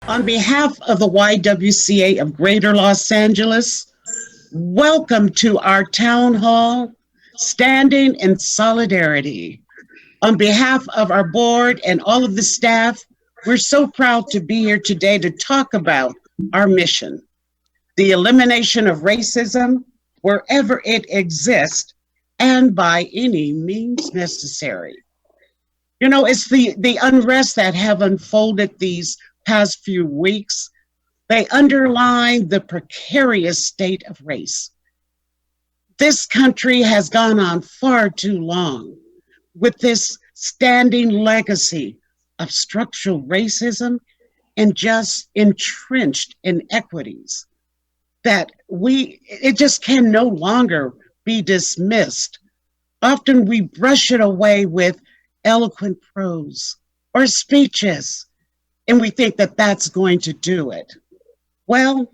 On behalf of the YWCA of Greater Los Angeles, welcome to our town hall, Standing in Solidarity. On behalf of our board and all of the staff, we're so proud to be here today to talk about our mission, the elimination of racism wherever it exists and by any means necessary. You know, it's the unrest that have unfolded these past few weeks. They underline the precarious state of race. This country has gone on far too long with this standing legacy of structural racism and just entrenched inequities that it just can no longer be dismissed. Often we brush it away with eloquent prose or speeches, and we think that that's going to do it. Well,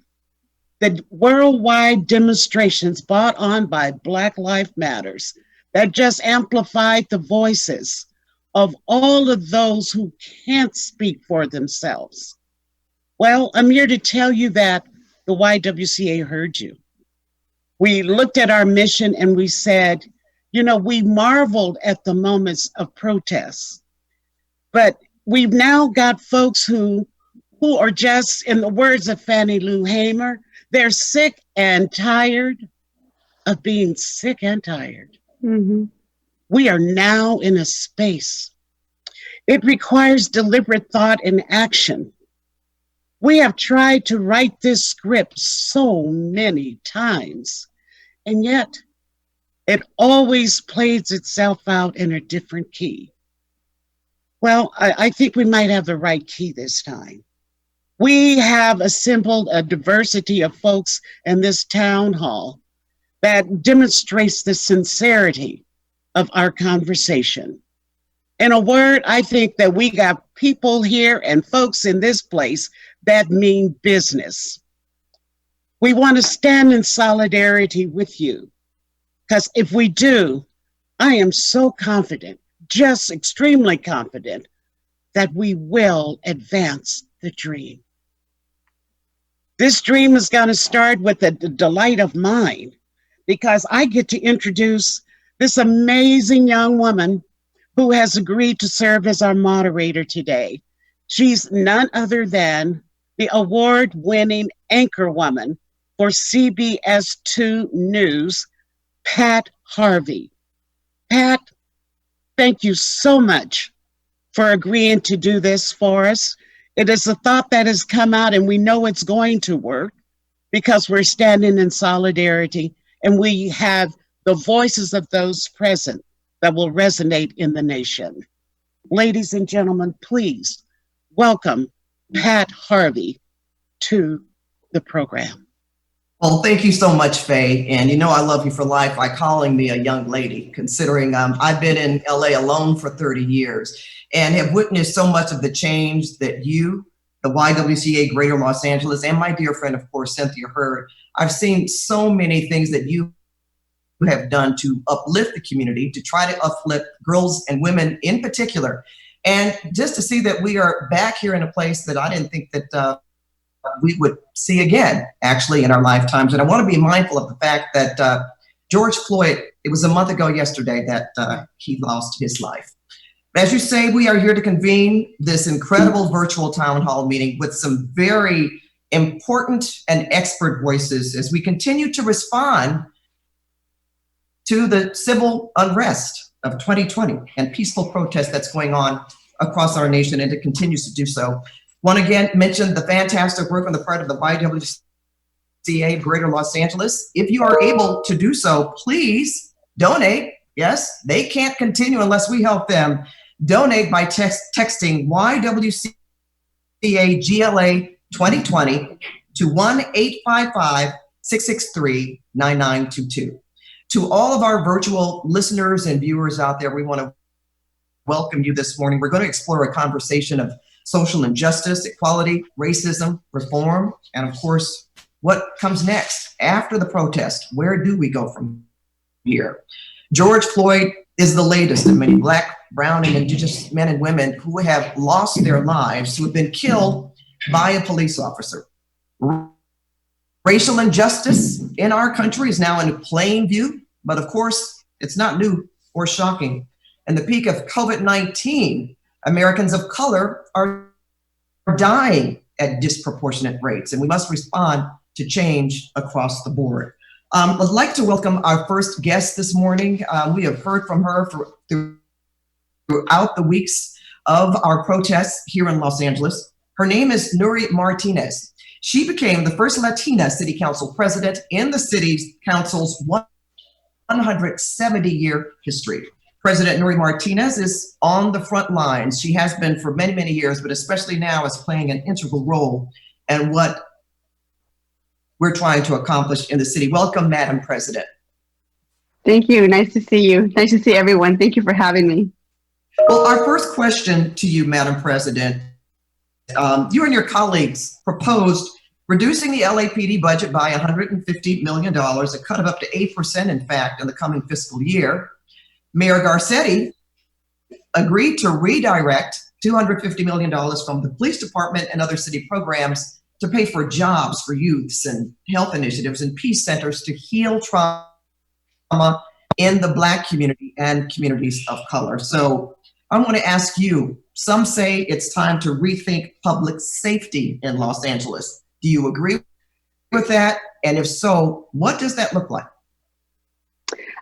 the worldwide demonstrations brought on by Black Lives Matters that just amplified the voices of all of those who can't speak for themselves. Well, I'm here to tell you that the YWCA heard you. We looked at our mission and we said, you know, we marveled at the moments of protests, but we've now got folks who are just, in the words of Fannie Lou Hamer, they're sick and tired of being sick and tired. Mm-hmm. We are now in a space. It requires deliberate thought and action. We have tried to write this script so many times, and yet it always plays itself out in a different key. Well, I think we might have the right key this time. We have assembled a diversity of folks in this town hall that demonstrates the sincerity of our conversation. In a word, I think that we got people here and folks in this place that mean business. We want to stand in solidarity with you, because if we do, I am so confident, just extremely confident, that we will advance the dream. This dream is going to start with a delight of mine, because I get to introduce this amazing young woman who has agreed to serve as our moderator today. She's none other than the award-winning anchor woman for CBS2 News, Pat Harvey. Pat, thank you so much for agreeing to do this for us. It is a thought that has come out, and we know it's going to work because we're standing in solidarity, and we have the voices of those present that will resonate in the nation. Ladies and gentlemen, please welcome Pat Harvey to the program. Well, thank you so much, Faye. And you know I love you for life by calling me a young lady, considering I've been in LA alone for 30 years and have witnessed so much of the change that you, the YWCA Greater Los Angeles, and my dear friend, of course, Cynthia Hurd. I've seen so many things that you have done to uplift the community, to try to uplift girls and women in particular. And just to see that we are back here in a place that I didn't think that we would see again, actually, in our lifetimes. And I want to be mindful of the fact that George Floyd, it was a month ago yesterday that he lost his life. As you say, we are here to convene this incredible virtual town hall meeting with some very important and expert voices as we continue to respond to the civil unrest of 2020 and peaceful protest that's going on across our nation, and it continues to do so. Want to again mention the fantastic work on the part of the YWCA Greater Los Angeles. If you are able to do so, please donate. Yes, they can't continue unless we help them. Donate by texting YWCA GLA 2020 to 1-855-663-9922. To all of our virtual listeners and viewers out there, we want to welcome you this morning. We're going to explore a conversation of social injustice, equality, racism, reform, and of course, what comes next after the protest. Where do we go from here? George Floyd is the latest of many Black, brown, and indigenous men and women who have lost their lives, who have been killed by a police officer. Racial injustice in our country is now in plain view, but of course, it's not new or shocking. In the peak of COVID-19, Americans of color are dying at disproportionate rates, and we must respond to change across the board. I'd like to welcome our first guest this morning. We have heard from her throughout the weeks of our protests here in Los Angeles. Her name is Nury Martinez. She became the first Latina city council president in the city council's 170-year history. President Nury Martinez is on the front lines. She has been for many, many years, but especially now is playing an integral role in what we're trying to accomplish in the city. Welcome, Madam President. Thank you. Nice to see you. Nice to see everyone. Thank you for having me. Well, our first question to you, Madam President, you and your colleagues proposed reducing the LAPD budget by $150 million, a cut of up to 8%, in fact, in the coming fiscal year. Mayor Garcetti agreed to redirect $250 million from the police department and other city programs to pay for jobs for youths and health initiatives and peace centers to heal trauma in the Black community and communities of color. So I want to ask you, some say it's time to rethink public safety in Los Angeles. Do you agree with that? And if so, what does that look like?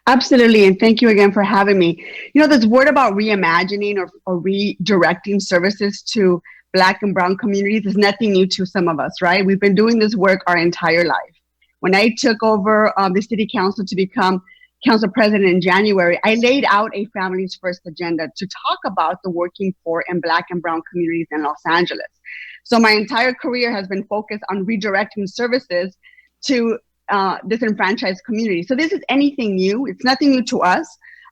Absolutely, and thank you again for having me. You know, this word about reimagining or redirecting services to Black and brown communities is nothing new to some of us, right? We've been doing this work our entire life. When I took over the city council to become council president in January, I laid out a families first agenda to talk about the working poor and Black and brown communities in Los Angeles. So my entire career has been focused on redirecting services to disenfranchised communities. So this is anything new. It's nothing new to us.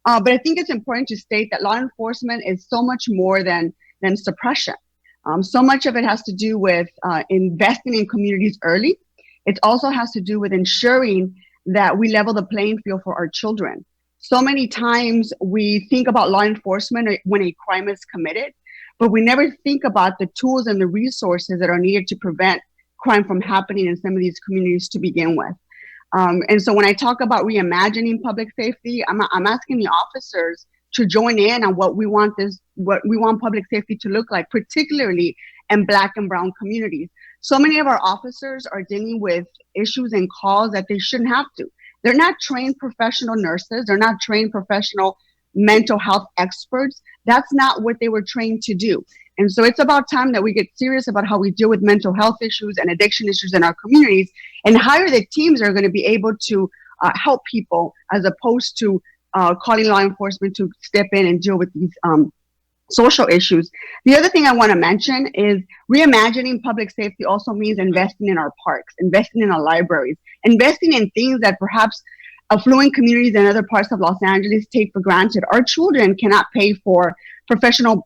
But I think it's important to state that law enforcement is so much more than suppression. So much of it has to do with investing in communities early. It also has to do with ensuring that we level the playing field for our children. So many times we think about law enforcement when a crime is committed, but we never think about the tools and the resources that are needed to prevent crime from happening in some of these communities to begin with. And so when I talk about reimagining public safety, I'm asking the officers to join in on what we want public safety to look like, particularly in Black and brown communities. So many of our officers are dealing with issues and calls that they shouldn't have to. They're not trained professional nurses. They're not trained professional mental health experts. That's not what they were trained to do. And so it's about time that we get serious about how we deal with mental health issues and addiction issues in our communities and hire the teams that are going to be able to help people, as opposed to calling law enforcement to step in and deal with these social issues. The other thing I want to mention is reimagining public safety also means investing in our parks, investing in our libraries, investing in things that perhaps affluent communities in other parts of Los Angeles take for granted. Our children cannot pay for professional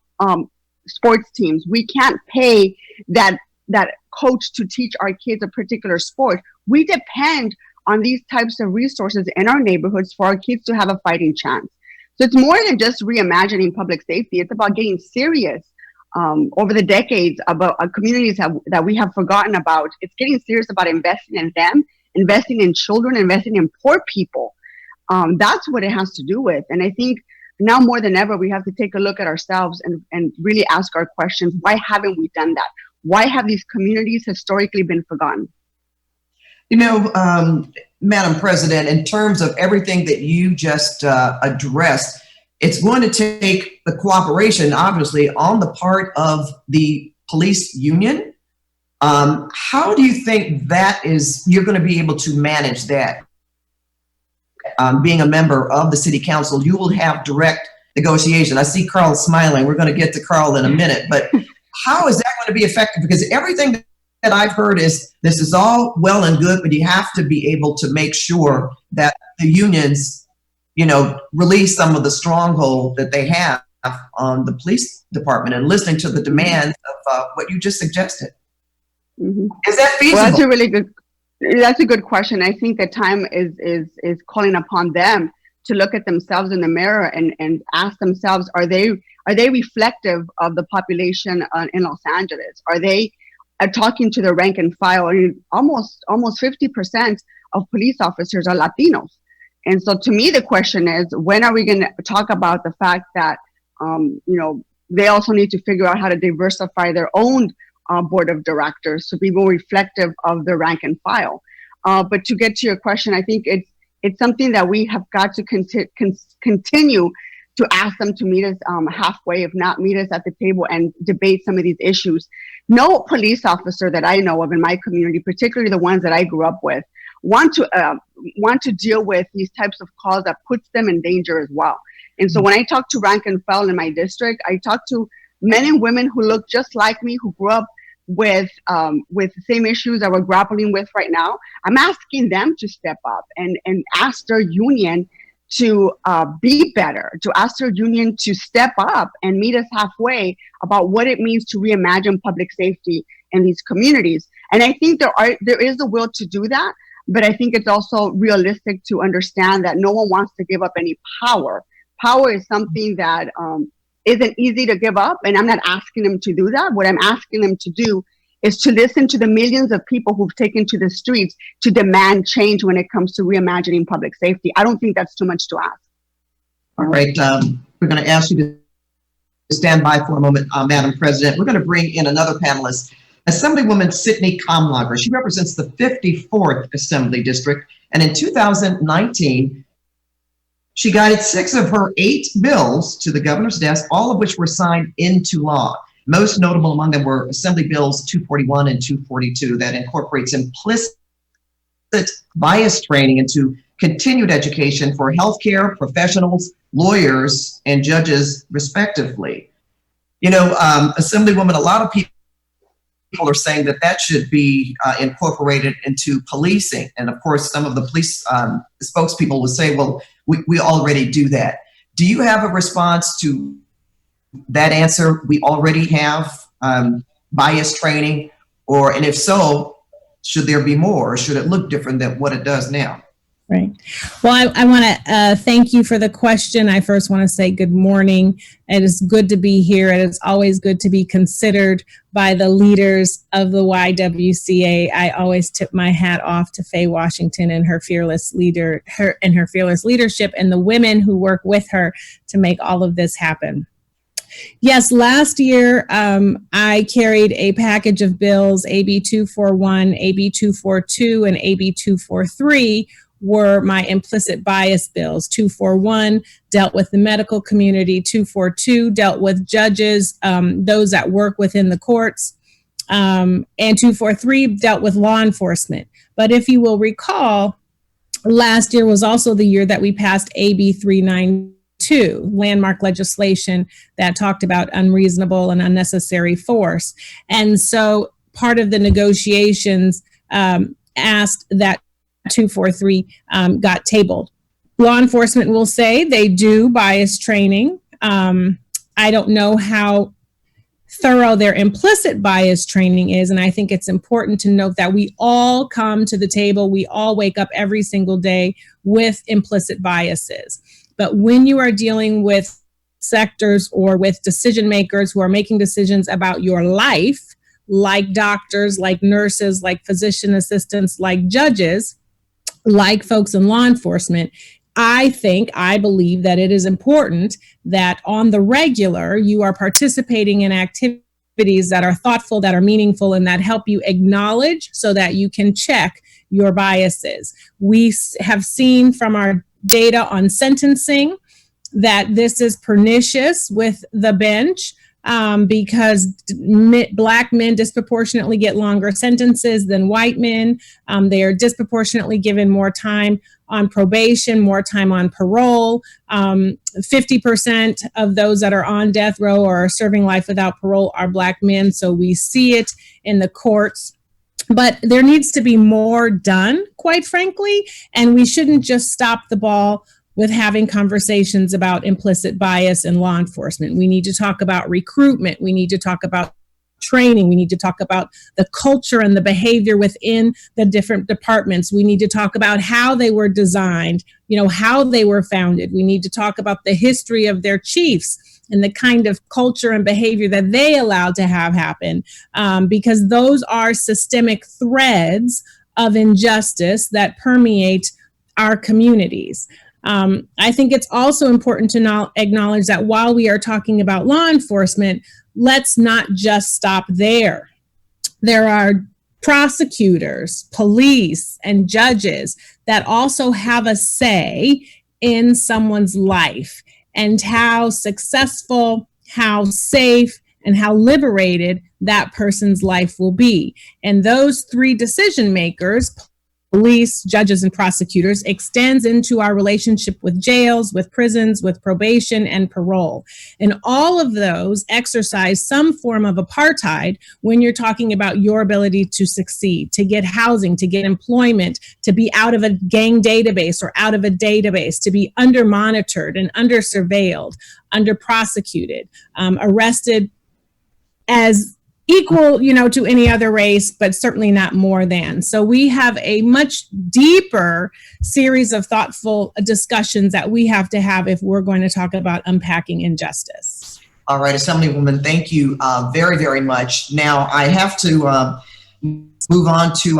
sports teams. We can't pay that coach to teach our kids a particular sport. We depend on these types of resources in our neighborhoods for our kids to have a fighting chance. So it's more than just reimagining public safety. It's about getting serious over the decades about communities that we have forgotten about. It's getting serious about investing in them, investing in children, investing in poor people. That's what it has to do with. And I think now more than ever, we have to take a look at ourselves and really ask our questions. Why haven't we done that? Why have these communities historically been forgotten? You know, Madam President, in terms of everything that you just addressed, it's going to take the cooperation, obviously, on the part of the police union. How do you think you're going to be able to manage that? Being a member of the city council, you will have direct negotiation. I see Carl smiling. We're going to get to Carl in a minute, but how is that going to be effective? Because everything that I've heard is this is all well and good, but you have to be able to make sure that the unions, release some of the stronghold that they have on the police department and listening to the demands of what you just suggested. Mm-hmm. Is that feasible? Well, that's a good question. I think the time is calling upon them to look at themselves in the mirror and ask themselves, are they reflective of the population in Los Angeles? Are they talking to the rank and file, and almost 50% of police officers are Latinos. And so to me, the question is, when are we going to talk about the fact that, they also need to figure out how to diversify their own board of directors to be more reflective of the rank and file. But to get to your question, I think it's something that we have got to continue to ask them to meet us halfway, if not meet us at the table and debate some of these issues. No police officer that I know of in my community, particularly the ones that I grew up with, want to deal with these types of calls that puts them in danger as well. And so when I talk to rank and file in my district, I talk to men and women who look just like me, who grew up with the same issues that we're grappling with right now. I'm asking them to step up and ask their union to be better, to ask their union to step up and meet us halfway about what it means to reimagine public safety in these communities. And I think there is a will to do that, but I think it's also realistic to understand that no one wants to give up any power. Power is something that isn't easy to give up, and I'm not asking them to do that. What I'm asking them to do is to listen to the millions of people who've taken to the streets to demand change when it comes to reimagining public safety. I don't think that's too much to ask. All right, we're going to ask you to stand by for a moment, Madam President. We're going to bring in another panelist, Assemblywoman Sydney Kamlager. She represents the 54th Assembly District, and in 2019, she guided 6 of her 8 bills to the governor's desk, all of which were signed into law. Most notable among them were Assembly Bills 241 and 242 that incorporates implicit bias training into continued education for healthcare professionals, lawyers, and judges, respectively. Assemblywoman, a lot of people are saying that should be incorporated into policing. And of course, some of the police spokespeople will say, well, we already do that. Do you have a response to that answer? We already have bias training, and if so, should there be more, or should it look different than what it does now? Right. Well, I want to thank you for the question. I first want to say good morning. It is good to be here. It is always good to be considered by the leaders of the YWCA. I always tip my hat off to Faye Washington and her fearless leadership, and the women who work with her to make all of this happen. Yes, last year I carried a package of bills, AB 241, AB 242, and AB 243, were my implicit bias bills. 241 dealt with the medical community. 242 dealt with judges, those that work within the courts. And 243 dealt with law enforcement. But if you will recall, last year was also the year that we passed AB 392, landmark legislation that talked about unreasonable and unnecessary force. And so part of the negotiations asked that 243 got tabled. Law enforcement will say they do bias training. I don't know how thorough their implicit bias training is, and I think it's important to note that we all come to the table, we all wake up every single day with implicit biases. But when you are dealing with sectors or with decision makers who are making decisions about your life, like doctors, like nurses, like physician assistants, like judges, like folks in law enforcement, I believe that it is important that on the regular, you are participating in activities that are thoughtful, that are meaningful, and that help you acknowledge so that you can check your biases. We have seen from our data on sentencing that this is pernicious with the bench. Because Black men disproportionately get longer sentences than white men. They are disproportionately given more time on probation, more time on parole. 50% of those that are on death row or are serving life without parole are Black men. So we see it in the courts. But there needs to be more done, quite frankly, and we shouldn't just stop the ball with having conversations about implicit bias in law enforcement. We need to talk about recruitment. We need to talk about training. We need to talk about the culture and the behavior within the different departments. We need to talk about how they were designed, how they were founded. We need to talk about the history of their chiefs and the kind of culture and behavior that they allow to have happen, because those are systemic threads of injustice that permeate our communities. I think it's also important to acknowledge that while we are talking about law enforcement, let's not just stop there. There are prosecutors, police, and judges that also have a say in someone's life and how successful, how safe, and how liberated that person's life will be. And those three decision makers, police, judges, and prosecutors, extends into our relationship with jails, with prisons, with probation, and parole. And all of those exercise some form of apartheid when you're talking about your ability to succeed, to get housing, to get employment, to be out of a gang database or out of a database, to be under monitored and under surveilled, under prosecuted, arrested as equal, to any other race, but certainly not more than. So we have a much deeper series of thoughtful discussions that we have to have if we're going to talk about unpacking injustice. All right, Assemblywoman, thank you very, very much. Now I have to move on to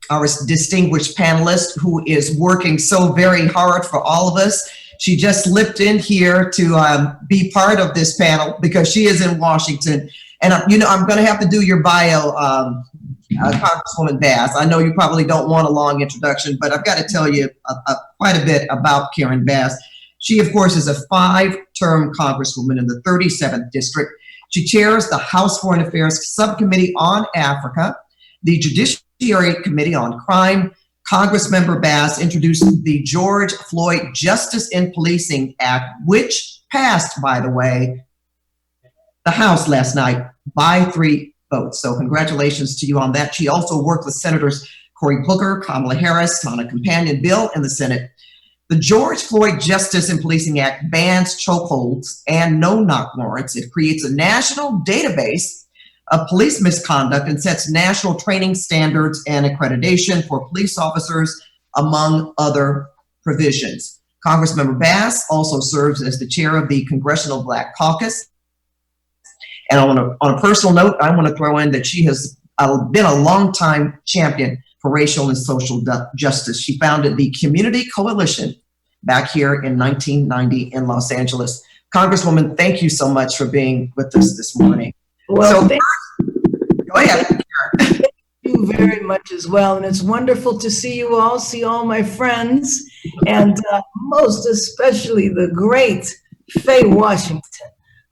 our distinguished panelist who is working so very hard for all of us. She just slipped in here to be part of this panel because she is in Washington. And, I'm going to have to do your bio, Congresswoman Bass. I know you probably don't want a long introduction, but I've got to tell you quite a bit about Karen Bass. She, of course, is a 5-term Congresswoman in the 37th District. She chairs the House Foreign Affairs Subcommittee on Africa, the Judiciary Committee on Crime. Congressmember Bass introduced the George Floyd Justice in Policing Act, which passed, by the way, the House last night by 3 votes. So congratulations to you on that. She also worked with Senators Cory Booker, Kamala Harris on a companion bill in the Senate. The George Floyd Justice in Policing Act bans chokeholds and no-knock warrants. It creates a national database of police misconduct and sets national training standards and accreditation for police officers, among other provisions. Congressmember Bass also serves as the chair of the Congressional Black Caucus. And on a personal note, I want to throw in that she has been a longtime champion for racial and social justice. She founded the Community Coalition back here in 1990 in Los Angeles. Congresswoman, thank you so much for being with us this morning. Well, go ahead. Thank you very much as well. And it's wonderful to see you all, see all my friends, and most especially the great Faye Washington,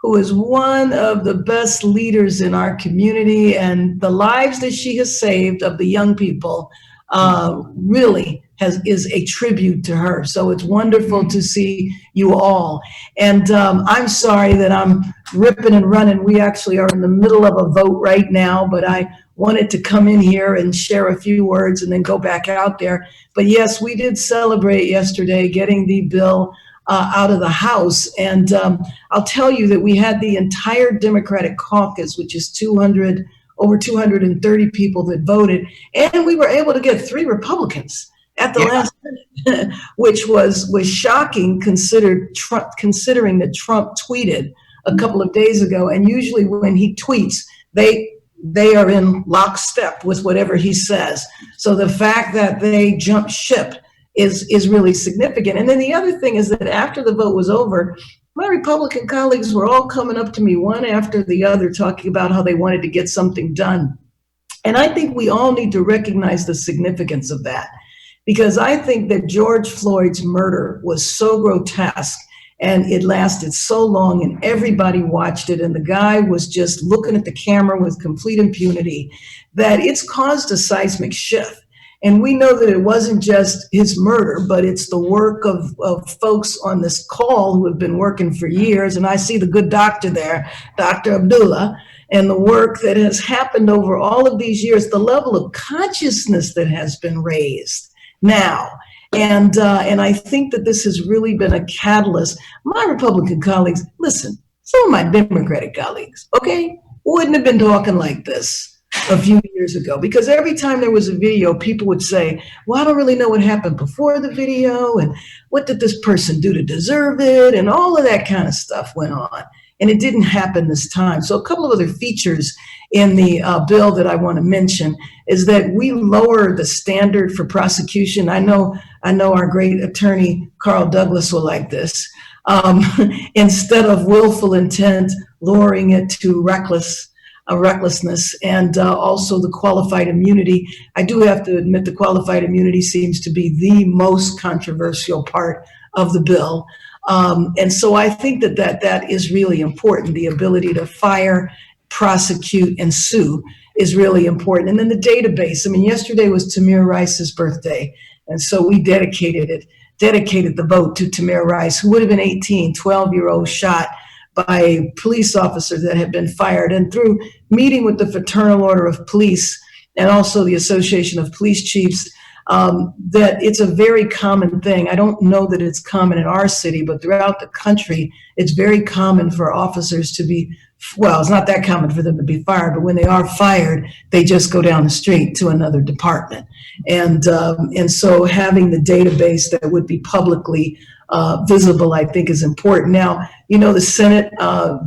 who is one of the best leaders in our community, and the lives that she has saved of the young people really is a tribute to her. So it's wonderful to see you all. And I'm sorry that I'm ripping and running. We actually are in the middle of a vote right now, but I wanted to come in here and share a few words and then go back out there. But yes, we did celebrate yesterday getting the bill out of the House. And I'll tell you that we had the entire Democratic caucus, which is over 230 people that voted, and we were able to get 3 Republicans at the last minute, which was shocking considering that Trump tweeted a couple of days ago. And usually when he tweets, they are in lockstep with whatever he says. So the fact that they jumped ship is really significant. And then the other thing is that after the vote was over, my Republican colleagues were all coming up to me one after the other talking about how they wanted to get something done. And I think we all need to recognize the significance of that, because I think that George Floyd's murder was so grotesque and it lasted so long and everybody watched it and the guy was just looking at the camera with complete impunity that it's caused a seismic shift. And we know that it wasn't just his murder, but it's the work of folks on this call who have been working for years. And I see the good doctor there, Dr. Abdullah, and the work that has happened over all of these years, the level of consciousness that has been raised now. And I think that this has really been a catalyst. My Republican colleagues, listen, some of my Democratic colleagues, okay, wouldn't have been talking like this a few years ago, because every time there was a video, people would say, well, I don't really know what happened before the video, and what did this person do to deserve it, and all of that kind of stuff went on. and it didn't happen this time. So a couple of other features in the bill that I want to mention is that we lower the standard for prosecution. I know our great attorney, Carl Douglas, will like this. Instead of willful intent, lowering it to recklessness, and also the qualified immunity. I do have to admit the qualified immunity seems to be the most controversial part of the bill. And so I think that is really important. The ability to fire, prosecute, and sue is really important. And then the database. I mean, yesterday was Tamir Rice's birthday. And so we dedicated the vote to Tamir Rice, who would have been 18, 12-year-old shot by police officers that had been fired. And through meeting with the Fraternal Order of Police and also the Association of Police Chiefs, that it's a very common thing. I don't know that it's common in our city, but throughout the country, it's very common for officers to be, well, it's not that common for them to be fired, but when they are fired, they just go down the street to another department. And so having the database that would be publicly visible, I think, is important. Now, you know, the Senate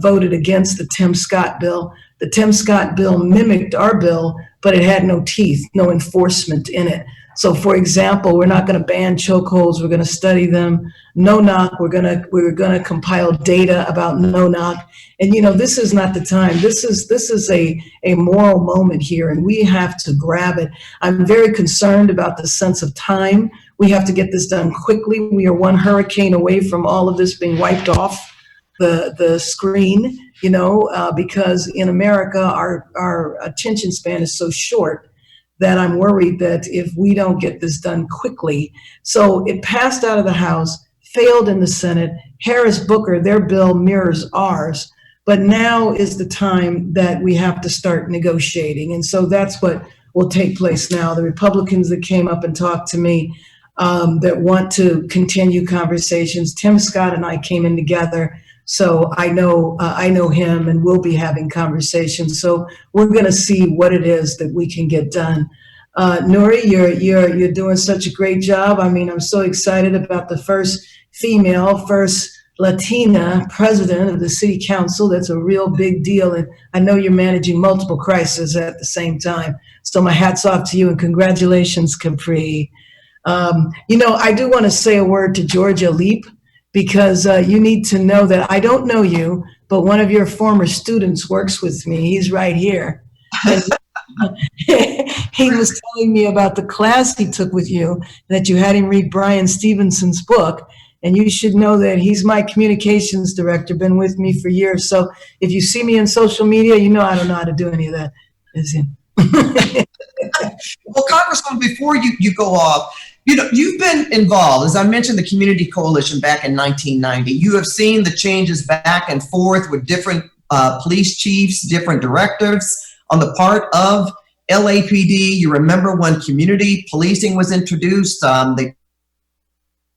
voted against the Tim Scott bill. The Tim Scott bill mimicked our bill, but it had no teeth, no enforcement in it. So, for example, we're not going to ban chokeholds. We're going to study them. No knock. We're going to compile data about no knock. And you know, this is not the time. This is a moral moment here, and we have to grab it. I'm very concerned about the sense of time. We have to get this done quickly. We are one hurricane away from all of this being wiped off the screen. You know, because in America, our attention span is so short that I'm worried that if we don't get this done quickly. So it passed out of the House, failed in the Senate. Harris Booker, their bill mirrors ours, but now is the time that we have to start negotiating. And so that's what will take place now. The Republicans that came up and talked to me that want to continue conversations, Tim Scott and I came in together. So I know him, and we'll be having conversations. So we're going to see what it is that we can get done. Nury, you're doing such a great job. I mean, I'm so excited about the first Latina president of the city council. That's a real big deal. And I know you're managing multiple crises at the same time. So my hat's off to you, and congratulations, Capri. You know, I do want to say a word to Jorja Leap, because you need to know that I don't know you, but one of your former students works with me. He's right here. And he was telling me about the class he took with you, that you had him read Brian Stevenson's book. And you should know that he's my communications director, been with me for years. So if you see me in social media, you know I don't know how to do any of that. Well, Congresswoman, before you go off, you know, you've been involved, as I mentioned, the Community Coalition back in 1990. You have seen the changes back and forth with different police chiefs, different directives on the part of LAPD. You remember when community policing was introduced, they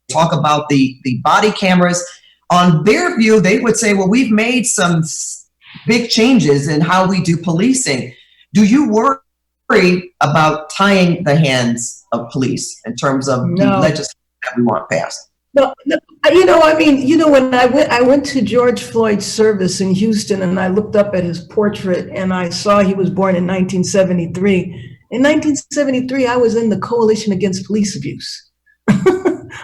talk about the body cameras. On their view, they would say, well, we've made some big changes in how we do policing. Do you worry about tying the hands of police in terms of the legislation that we want passed? No, you know, I mean, you know, when I went to George Floyd's service in Houston, and I looked up at his portrait, and I saw he was born in 1973. In 1973, I was in the Coalition Against Police Abuse.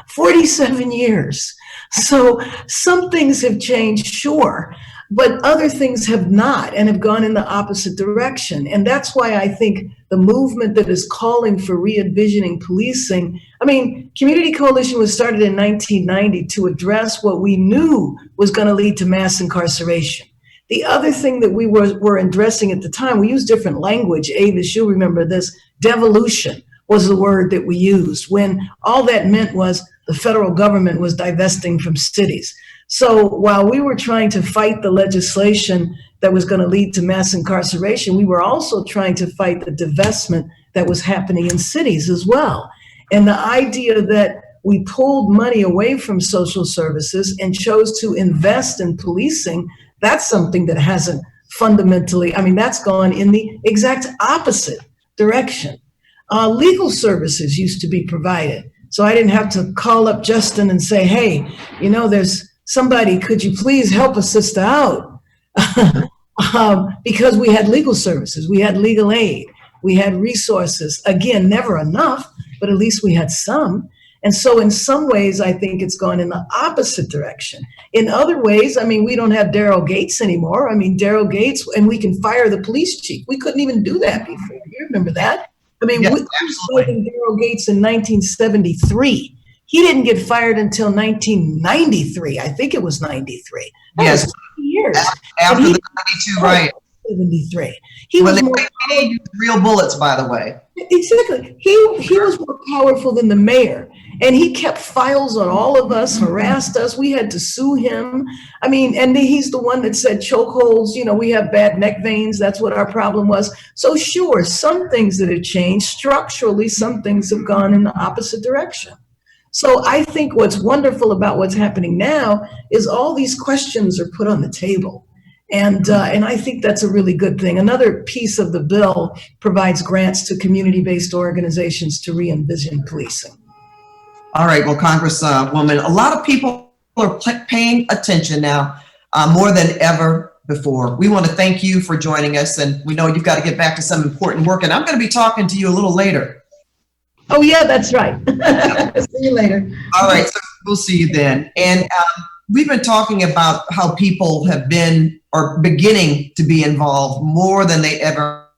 47 years. So some things have changed, sure, but other things have not, and have gone in the opposite direction. And that's why I think the movement that is calling for re-envisioning policing, I mean, Community Coalition was started in 1990 to address what we knew was going to lead to mass incarceration. The other thing that we were addressing at the time, we used different language. Avis, you'll remember this, devolution was the word that we used, when all that meant was the federal government was divesting from cities. So while we were trying to fight the legislation that was going to lead to mass incarceration, we were also trying to fight the divestment that was happening in cities as well. And the idea that we pulled money away from social services and chose to invest in policing, that's something that hasn't fundamentally, I mean, that's gone in the exact opposite direction. Legal services used to be provided. So I didn't have to call up Justin and say, hey, you know, there's somebody, could you please help a sister out? because we had legal services, we had legal aid, we had resources. Again, never enough, but at least we had some. And so in some ways, I think it's gone in the opposite direction. In other ways, I mean, we don't have Daryl Gates anymore. I mean, Daryl Gates, and we can fire the police chief. We couldn't even do that before. You remember that? I mean, Yes, we fired Daryl Gates in 1973. He didn't get fired until 1993. I think it was 93. That was 20 years. After the 92, right. 73. He was more they used real bullets, by the way. Exactly. He was more powerful than the mayor. And he kept files on all of us, harassed us. We had to sue him. I mean, and he's the one that said chokeholds, you know, we have bad neck veins. That's what our problem was. So sure, some things that have changed structurally, some things have gone in the opposite direction. So I think what's wonderful about what's happening now is all these questions are put on the table. And I think that's a really good thing. Another piece of the bill provides grants to community-based organizations to re-envision policing. All right, well, Congresswoman, a lot of people are paying attention now more than ever before. We want to thank you for joining us, and we know you've got to get back to some important work, and I'm going to be talking to you a little later. Oh, yeah, that's right. See you later. All right, so we'll see you then. And we've been talking about how people have been or beginning to be involved more than they ever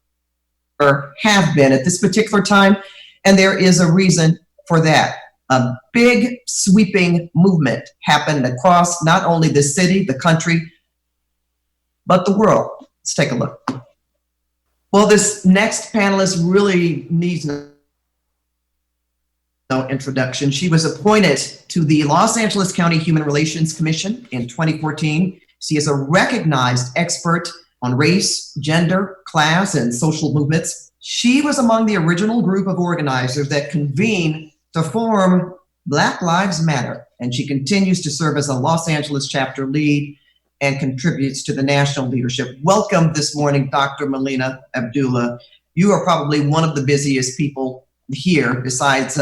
have been at this particular time, and there is a reason for that. A big sweeping movement happened across not only the city, the country, but the world. Let's take a look. Well, this next panelist really needs no introduction. She was appointed to the Los Angeles County Human Relations Commission in 2014. She is a recognized expert on race, gender, class, and social movements. She was among the original group of organizers that convened to form Black Lives Matter, and she continues to serve as a Los Angeles chapter lead and contributes to the national leadership. Welcome this morning, Dr. Melina Abdullah. You are probably one of the busiest people here besides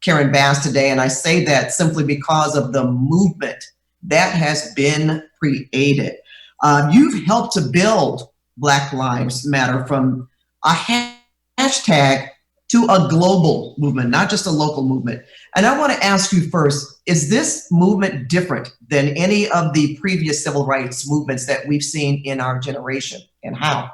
Karen Bass today, and I say that simply because of the movement that has been created. You've helped to build Black Lives Matter from a hashtag to a global movement, not just a local movement. And I want to ask you first, is this movement different than any of the previous civil rights movements that we've seen in our generation, and how?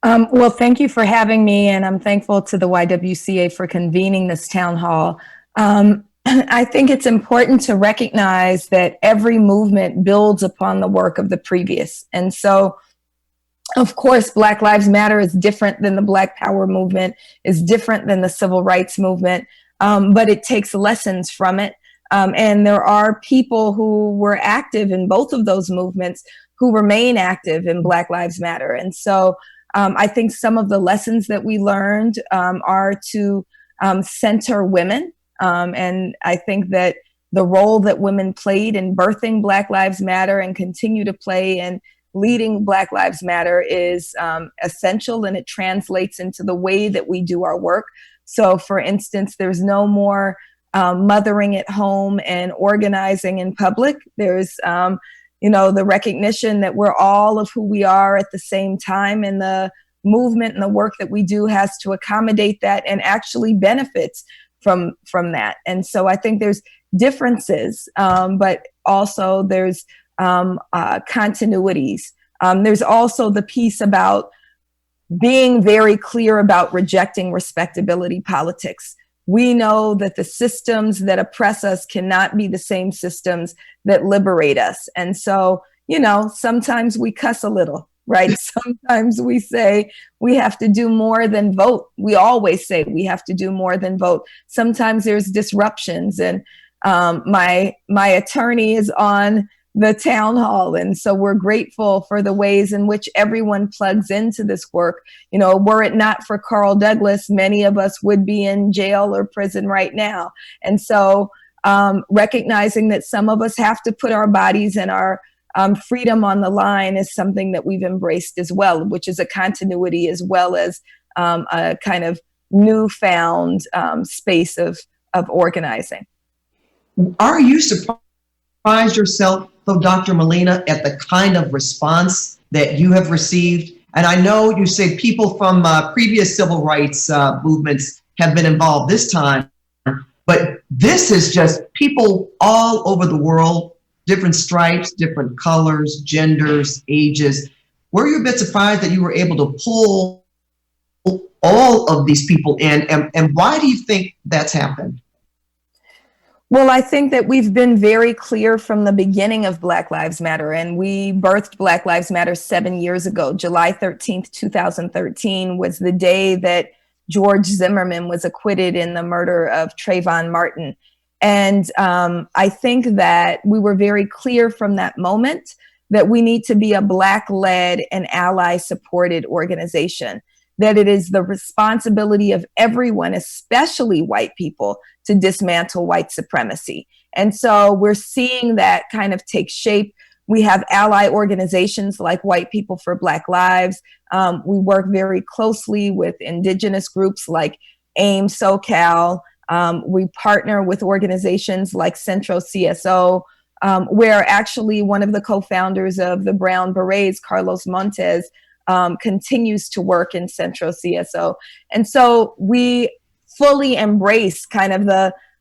Well, thank you for having me, and I'm thankful to the YWCA for convening this town hall. I think it's important to recognize that every movement builds upon the work of the previous. And so, of course, Black Lives Matter is different than the Black Power movement, is different than the Civil Rights movement, but it takes lessons from it. And there are people who were active in both of those movements who remain active in Black Lives Matter. And so I think some of the lessons that we learned are to center women. And I think that the role that women played in birthing Black Lives Matter and continue to play in leading Black Lives Matter is essential, and it translates into the way that we do our work. So, for instance, there's no more mothering at home and organizing in public. There's, the recognition that we're all of who we are at the same time, and the movement and the work that we do has to accommodate that and actually benefits from that. And so I think there's differences, but also there's continuities. There's also the piece about being very clear about rejecting respectability politics. We know that the systems that oppress us cannot be the same systems that liberate us. And so, sometimes we cuss a little, right? Sometimes we say we have to do more than vote. We always say we have to do more than vote. Sometimes there's disruptions, and my attorney is on the town hall. And so we're grateful for the ways in which everyone plugs into this work. Were it not for Carl Douglas, many of us would be in jail or prison right now. And so recognizing that some of us have to put our bodies and our freedom on the line is something that we've embraced as well, which is a continuity as well as a kind of newfound space of organizing. Are you surprised surprised yourself, though, Dr. Melina, at the kind of response that you have received? And I know you say people from previous civil rights movements have been involved this time, but this is just people all over the world, different stripes, different colors, genders, ages. Were you a bit surprised that you were able to pull all of these people in? And why do you think that's happened? Well, I think that we've been very clear from the beginning of Black Lives Matter, and we birthed Black Lives Matter 7 years ago. July 13th, 2013 was the day that George Zimmerman was acquitted in the murder of Trayvon Martin. And I think that we were very clear from that moment that we need to be a Black-led and ally-supported organization, that it is the responsibility of everyone, especially white people, to dismantle white supremacy. And so we're seeing that kind of take shape. We have ally organizations like White People for Black Lives. We work very closely with indigenous groups like AIM SoCal. We partner with organizations like Centro CSO, where actually one of the co-founders of the Brown Berets, Carlos Montes, continues to work in Centro CSO. And so we fully embrace kind of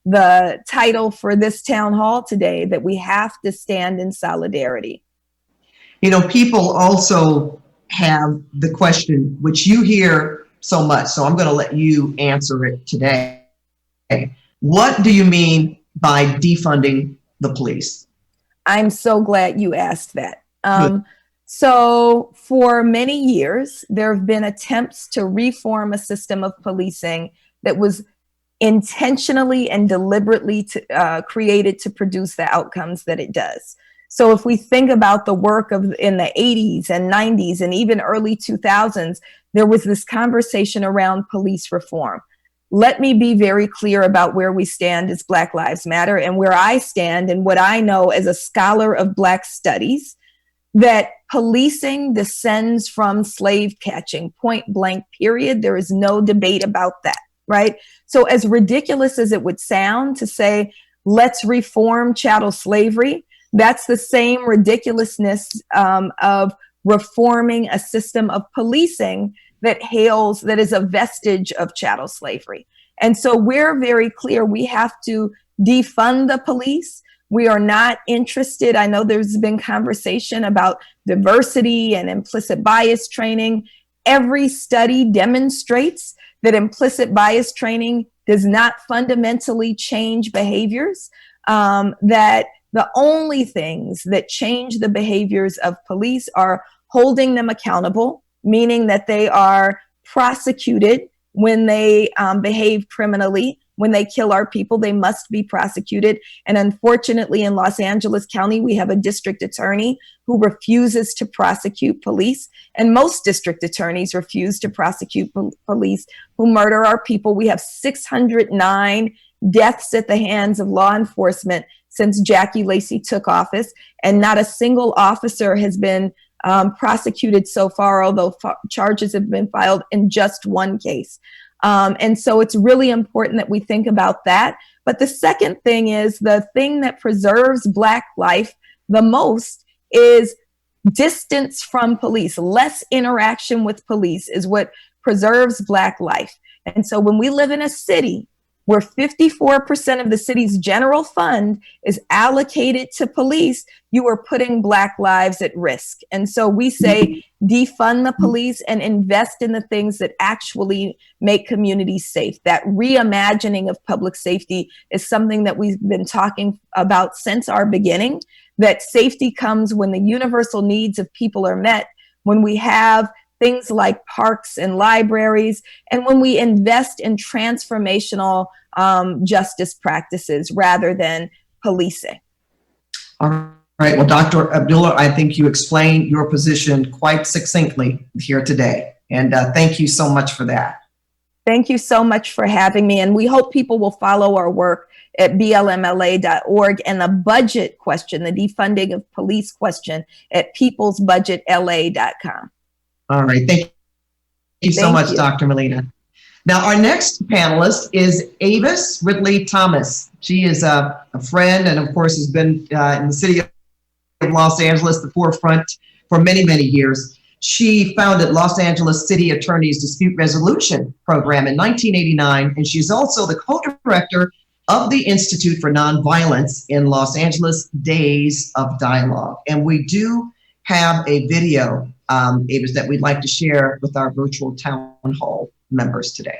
the title for this town hall today, that we have to stand in solidarity. You know, people also have the question, which you hear so much, so I'm going to let you answer it today. What do you mean by defunding the police? I'm so glad you asked that. So for many years, there have been attempts to reform a system of policing that was intentionally and deliberately created to produce the outcomes that it does. So if we think about the work of in the 80s and 90s and even early 2000s, there was this conversation around police reform. Let me be very clear about where we stand as Black Lives Matter and where I stand and what I know as a scholar of Black studies, that policing descends from slave catching, point blank, period. There is no debate about that, right? So as ridiculous as it would sound to say, let's reform chattel slavery, that's the same ridiculousness of reforming a system of policing that is a vestige of chattel slavery. And so we're very clear, we have to defund the police. We are not interested. I know there's been conversation about diversity and implicit bias training. Every study demonstrates that implicit bias training does not fundamentally change behaviors, that the only things that change the behaviors of police are holding them accountable, meaning that they are prosecuted when they behave criminally. When they kill our people, they must be prosecuted. And unfortunately, in Los Angeles County, we have a district attorney who refuses to prosecute police. And most district attorneys refuse to prosecute police who murder our people. We have 609 deaths at the hands of law enforcement since Jackie Lacey took office. And not a single officer has been prosecuted so far, although charges have been filed in just one case. And so it's really important that we think about that. But the second thing is, the thing that preserves Black life the most is distance from police. Less interaction with police is what preserves Black life. And so when we live in a city where 54% of the city's general fund is allocated to police, you are putting Black lives at risk. And so we say defund the police and invest in the things that actually make communities safe. That reimagining of public safety is something that we've been talking about since our beginning, that safety comes when the universal needs of people are met, when we have things like parks and libraries, and when we invest in transformational justice practices rather than policing. All right. Well, Dr. Abdullah, I think you explained your position quite succinctly here today. And thank you so much for that. Thank you so much for having me. And we hope people will follow our work at blmla.org, and the budget question, the defunding of police question, at peoplesbudgetla.com. All right. Thank you so much, Dr. Melina. Now, our next panelist is Avis Ridley Thomas. She is a friend and, of course, has been in the city of Los Angeles, the forefront for many, many years. She founded Los Angeles City Attorney's Dispute Resolution Program in 1989, and she's also the co-director of the Institute for Nonviolence in Los Angeles Days of Dialogue. And we do have a video, Avis, that we'd like to share with our virtual town hall members today.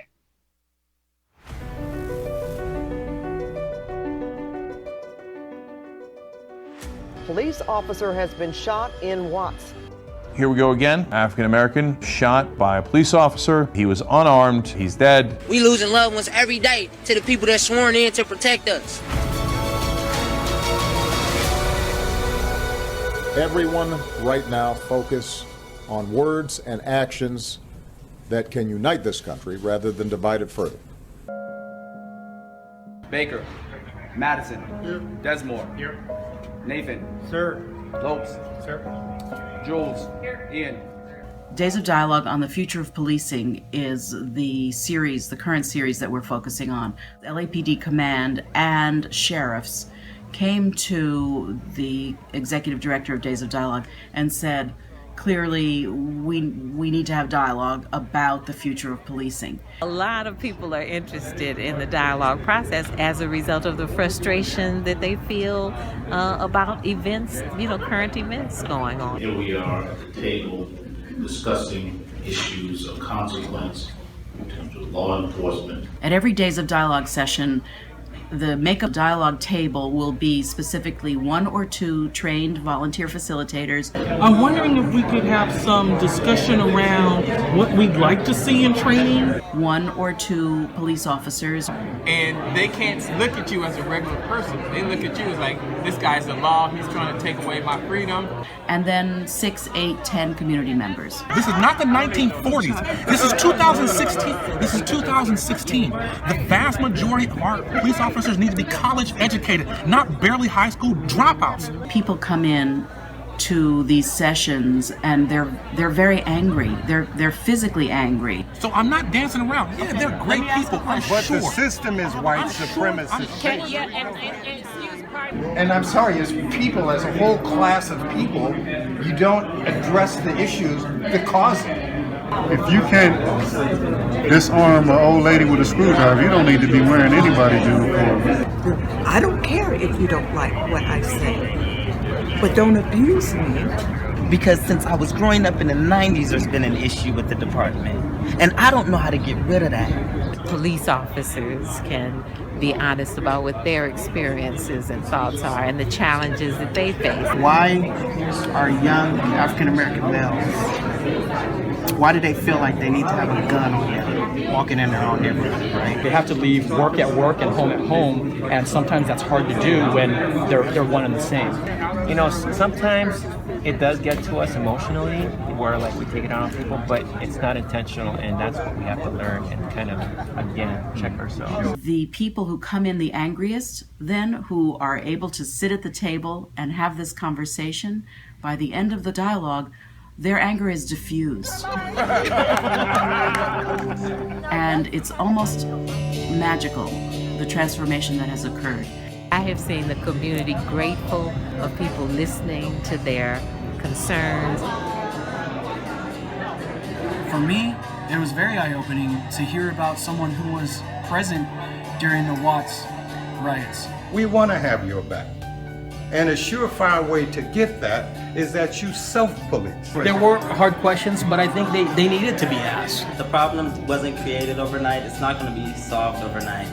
Police officer has been shot in Watts. Here we go again. African-American shot by a police officer. He was unarmed. He's dead. We losing loved ones every day to the people that's sworn in to protect us. Everyone right now focus on words and actions that can unite this country rather than divide it further. Baker. Madison. Here. Desmore. Here. Nathan. Sir. Lopes. Sir. Jules. Here. Ian. Days of Dialogue on the Future of Policing is the current series that we're focusing on. LAPD Command and sheriffs came to the executive director of Days of Dialogue and said, clearly, we need to have dialogue about the future of policing. A lot of people are interested in the dialogue process as a result of the frustration that they feel about events, current events going on. Here we are at the table discussing issues of consequence in terms of law enforcement. At every Days of Dialogue session, the makeup dialogue table will be specifically 1 or 2 trained volunteer facilitators. I'm wondering if we could have some discussion around what we'd like to see in training. 1 or 2 police officers. And they can't look at you as a regular person. They look at you as like, this guy's the law, he's trying to take away my freedom. And then 6, 8, 10 community members. This is not the 1940s. This is 2016. This is 2016. The vast majority of our police officers need to be college educated, not barely high school dropouts. People come in to these sessions and they're very angry. They're physically angry. So I'm not dancing around. Yeah, they're great people, I'm but sure. The system is white supremacist. And I'm sorry, as people, as a whole class of people, you don't address the issues that cause it. If you can't disarm an old lady with a screwdriver, you don't need to be wearing anybody's uniform. I don't care if you don't like what I say, but don't abuse me. Because since I was growing up in the 90s, there's been an issue with the department. And I don't know how to get rid of that. Police officers can be honest about what their experiences and thoughts are and the challenges that they face. Why are young African-American males, why do they feel like they need to have a gun on them walking in their own neighborhood, right? They have to leave work at home at home, and sometimes that's hard to do when they're one and the same. You know, sometimes it does get to us emotionally where like we take it out on people, but it's not intentional, and that's what we have to learn and kind of, again, check ourselves. The people who come in the angriest then, who are able to sit at the table and have this conversation, by the end of the dialogue, their anger is diffused. And it's almost magical, the transformation that has occurred. I have seen the community grateful of people listening to their concerns. For me, it was very eye-opening to hear about someone who was present during the Watts riots. We want to have your back. And a surefire way to get that is that you self-police. There were hard questions, but I think they needed to be asked. The problem wasn't created overnight. It's not going to be solved overnight.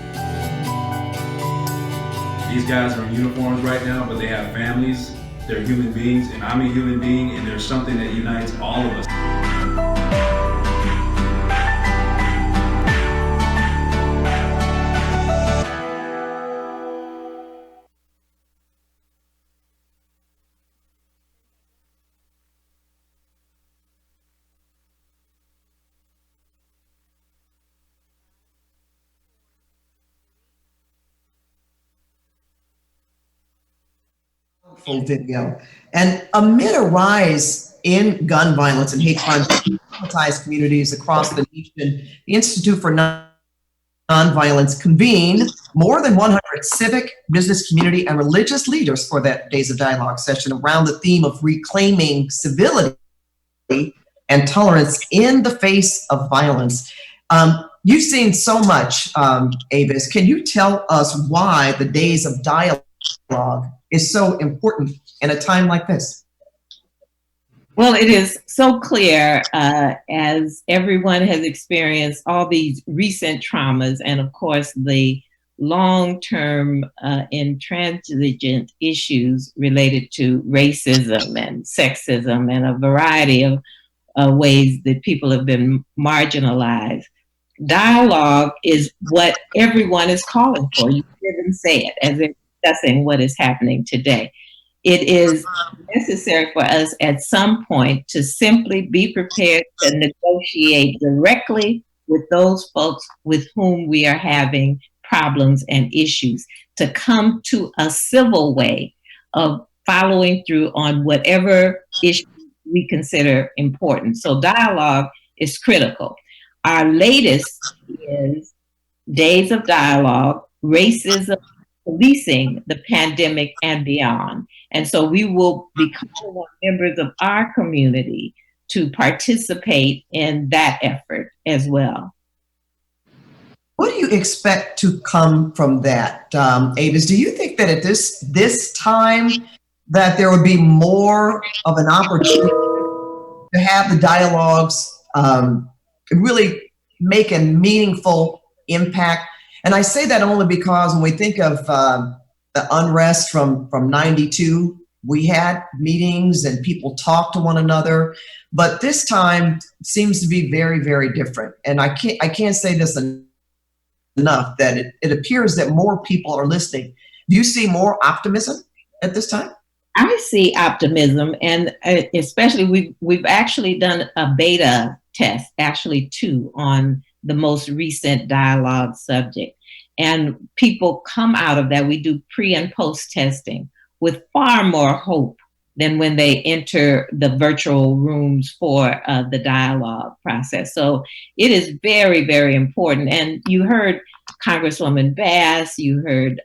These guys are in uniforms right now, but they have families. They're human beings, and I'm a human being, and there's something that unites all of us. Video. And amid a rise in gun violence and hate crimes in traumatized communities across the nation, the Institute for Nonviolence convened more than 100 civic, business, community, and religious leaders for that Days of Dialogue session around the theme of reclaiming civility and tolerance in the face of violence. You've seen so much, Avis. Can you tell us why the Days of Dialogue is so important in a time like this? Well, it is so clear as everyone has experienced all these recent traumas and, of course, the long-term intransigent issues related to racism and sexism and a variety of ways that people have been marginalized. Dialogue is what everyone is calling for. You hear them say it as they're discussing what is happening today. It is necessary for us at some point to simply be prepared to negotiate directly with those folks with whom we are having problems and issues, to come to a civil way of following through on whatever issue we consider important. So dialogue is critical. Our latest is Days of Dialogue, Racism, Policing the Pandemic and Beyond. And so we will be calling on members of our community to participate in that effort as well. What do you expect to come from that, Avis? Do you think that at this time that there would be more of an opportunity to have the dialogues really make a meaningful impact? And I say that only because when we think of the unrest from 92, we had meetings and people talked to one another, but this time seems to be very, very different. And I can't say this enough that it appears that more people are listening. Do you see more optimism at this time? I see optimism, and especially we've actually done a beta test, actually 2, on the most recent dialogue subject. And people come out of that. We do pre and post testing with far more hope than when they enter the virtual rooms for the dialogue process. So it is very, very important. And you heard Congresswoman Bass, you heard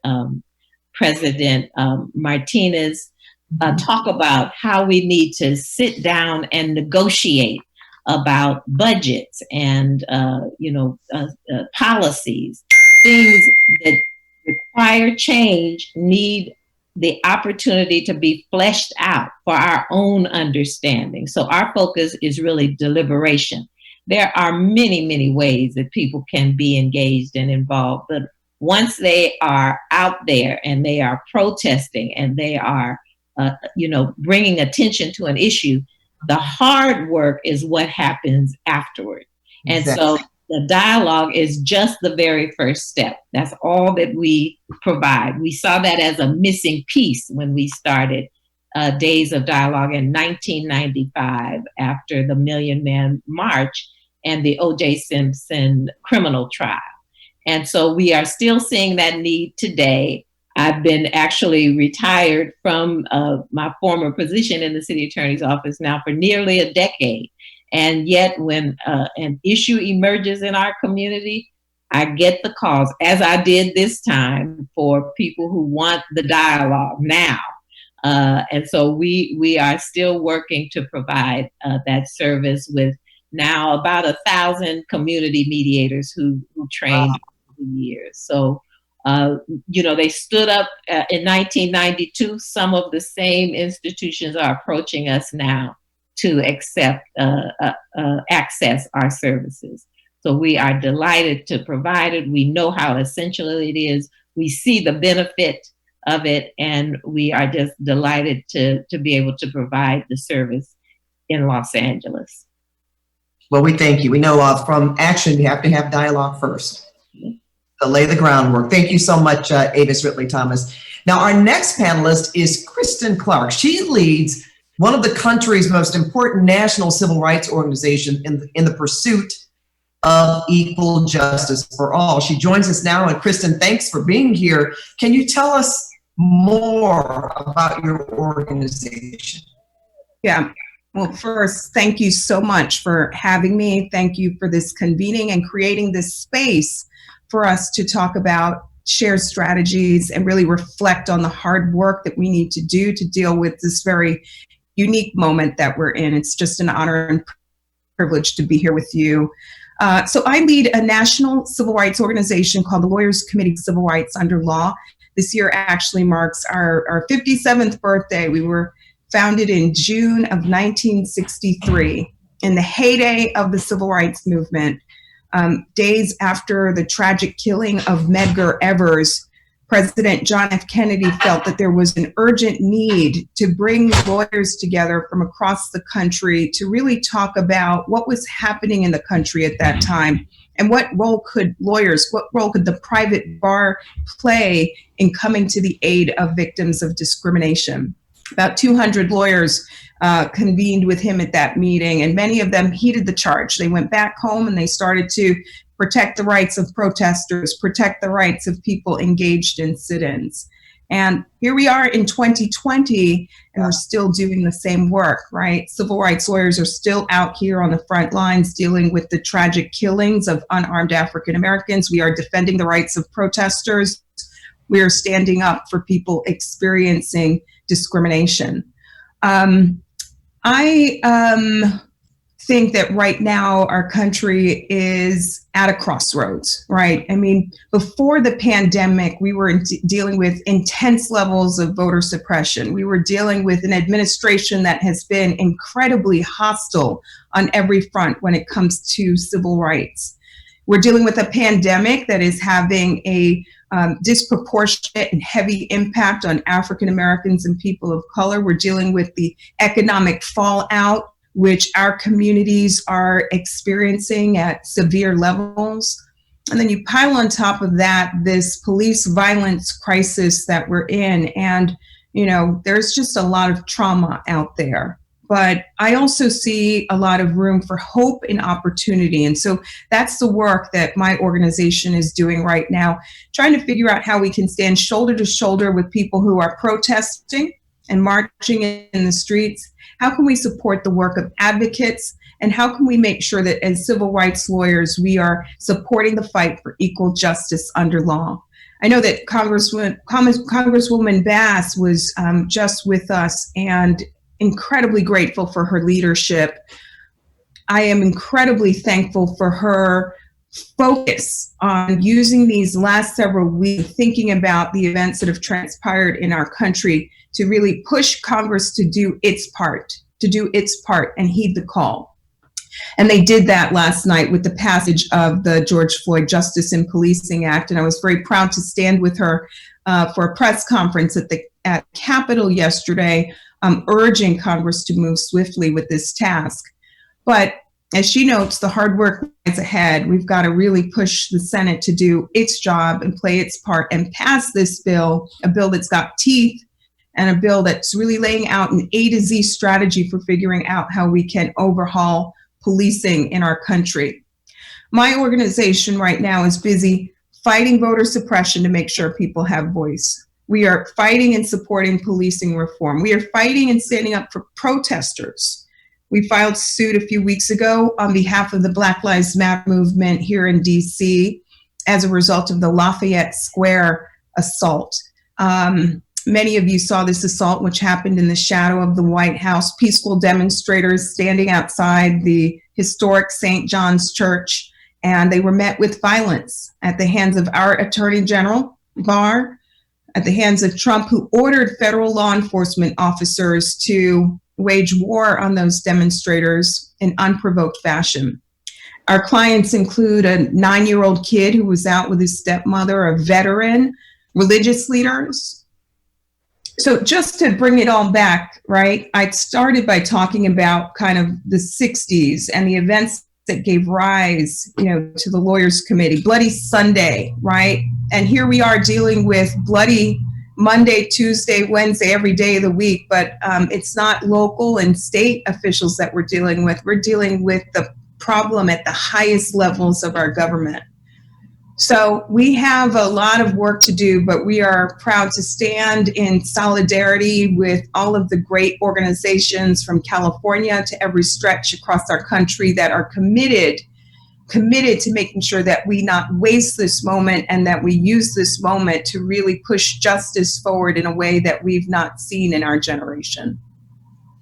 President Martinez talk about how we need to sit down and negotiate about budgets and policies. Things that require change need the opportunity to be fleshed out for our own understanding. So our focus is really deliberation. There are many, many ways that people can be engaged and involved, but once they are out there and they are protesting and they are, bringing attention to an issue, the hard work is what happens afterward. And so the dialogue is just the very first step. That's all that we provide. We saw that as a missing piece when we started Days of Dialogue in 1995 after the Million Man March and the O.J. Simpson criminal trial. And so we are still seeing that need today. I've been actually retired from my former position in the city attorney's office now for nearly a decade. And yet when an issue emerges in our community, I get the calls, as I did this time, for people who want the dialogue now. And so we are still working to provide that service with now about 1,000 community mediators who trained over the years. So, they stood up in 1992. Some of the same institutions are approaching us now to access our services. So we are delighted to provide it. We know how essential it is. We see the benefit of it, and we are just delighted to be able to provide the service in Los Angeles. Well, we thank you. We know from action, you have to have dialogue first to lay the groundwork. Thank you so much, Avis Ridley Thomas. Now, our next panelist is Kristen Clarke. She leads one of the country's most important national civil rights organizations in the pursuit of equal justice for all. She joins us now, and Kristen, thanks for being here. Can you tell us more about your organization? Yeah, Well, first, thank you so much for having me. Thank you for this convening and creating this space for us to talk about shared strategies and really reflect on the hard work that we need to do to deal with this very unique moment that we're in. It's just an honor and privilege to be here with you. So I lead a national civil rights organization called the Lawyers Committee of Civil Rights Under Law. This year actually marks our 57th birthday. We were founded in June of 1963 in the heyday of the civil rights movement. Days after the tragic killing of Medgar Evers, President John F. Kennedy felt that there was an urgent need to bring lawyers together from across the country to really talk about what was happening in the country at that time and what role could the private bar play in coming to the aid of victims of discrimination. About 200 lawyers convened with him at that meeting, and many of them heeded the charge. They went back home and they started to protect the rights of protesters, protect the rights of people engaged in sit-ins. And here we are in 2020, and we're still doing the same work, right? Civil rights lawyers are still out here on the front lines dealing with the tragic killings of unarmed African Americans. We are defending the rights of protesters. We are standing up for people experiencing discrimination. I think that right now our country is at a crossroads, right? I mean, before the pandemic, we were dealing with intense levels of voter suppression. We were dealing with an administration that has been incredibly hostile on every front when it comes to civil rights. We're dealing with a pandemic that is having a disproportionate and heavy impact on African Americans and people of color. We're dealing with the economic fallout, which our communities are experiencing at severe levels. And then you pile on top of that this police violence crisis that we're in. And, you know, there's just a lot of trauma out there. But I also see a lot of room for hope and opportunity. And so that's the work that my organization is doing right now, trying to figure out how we can stand shoulder to shoulder with people who are protesting and marching in the streets. How can we support the work of advocates? And how can we make sure that as civil rights lawyers, we are supporting the fight for equal justice under law? I know that Congresswoman Bass was just with us, and incredibly grateful for her leadership. I am incredibly thankful for her focus on using these last several weeks, thinking about the events that have transpired in our country, to really push Congress to do its part and heed the call. And they did that last night with the passage of the George Floyd Justice in Policing Act. And I was very proud to stand with her for a press conference at Capitol yesterday, urging Congress to move swiftly with this task. But as she notes, the hard work lies ahead. We've got to really push the Senate to do its job and play its part and pass this bill, a bill that's got teeth, and a bill that's really laying out an A to Z strategy for figuring out how we can overhaul policing in our country. My organization right now is busy fighting voter suppression to make sure people have voice. We are fighting and supporting policing reform. We are fighting and standing up for protesters. We filed suit a few weeks ago on behalf of the Black Lives Matter movement here in DC as a result of the Lafayette Square assault. Many of you saw this assault, which happened in the shadow of the White House. Peaceful demonstrators standing outside the historic St. John's Church, and they were met with violence at the hands of our Attorney General, Barr, at the hands of Trump, who ordered federal law enforcement officers to wage war on those demonstrators in unprovoked fashion. Our clients include a 9-year-old kid who was out with his stepmother, a veteran, religious leaders. So just to bring it all back, right, I started by talking about kind of the 60s and the events that gave rise, to the Lawyers Committee, Bloody Sunday, right? And here we are dealing with bloody Monday, Tuesday, Wednesday, every day of the week, but it's not local and state officials that we're dealing with. We're dealing with the problem at the highest levels of our government. So we have a lot of work to do, but we are proud to stand in solidarity with all of the great organizations from California to every stretch across our country that are committed to making sure that we not waste this moment and that we use this moment to really push justice forward in a way that we've not seen in our generation.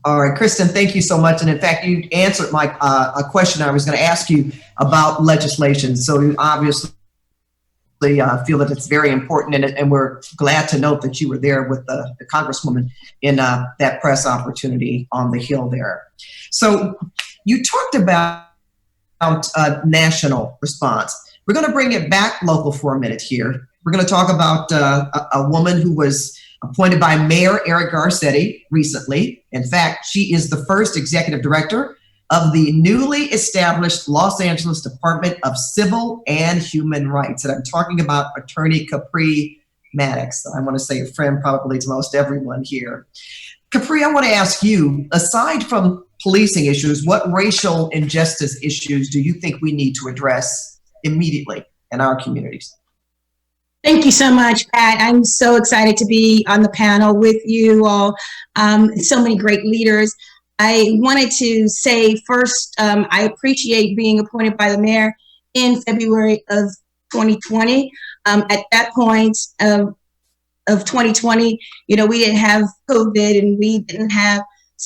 All right, Kristen, thank you so much. And in fact, you answered my a question I was going to ask you about legislation. So you obviously feel that it's very important, and we're glad to note that you were there with the Congresswoman in that press opportunity on the Hill there. So you talked about national response. We're going to bring it back local for a minute here. We're going to talk about a woman who was appointed by Mayor Eric Garcetti recently. In fact, she is the first executive director of the newly established Los Angeles Department of Civil and Human Rights. And I'm talking about Attorney Capri Maddox. I want to say a friend probably to most everyone here. Capri, I want to ask you, aside from policing issues, what racial injustice issues do you think we need to address immediately in our communities? Thank you so much, Pat. I'm so excited to be on the panel with you all. So many great leaders. I wanted to say first, I appreciate being appointed by the mayor in February of 2020. At that point of 2020, we didn't have COVID and we didn't have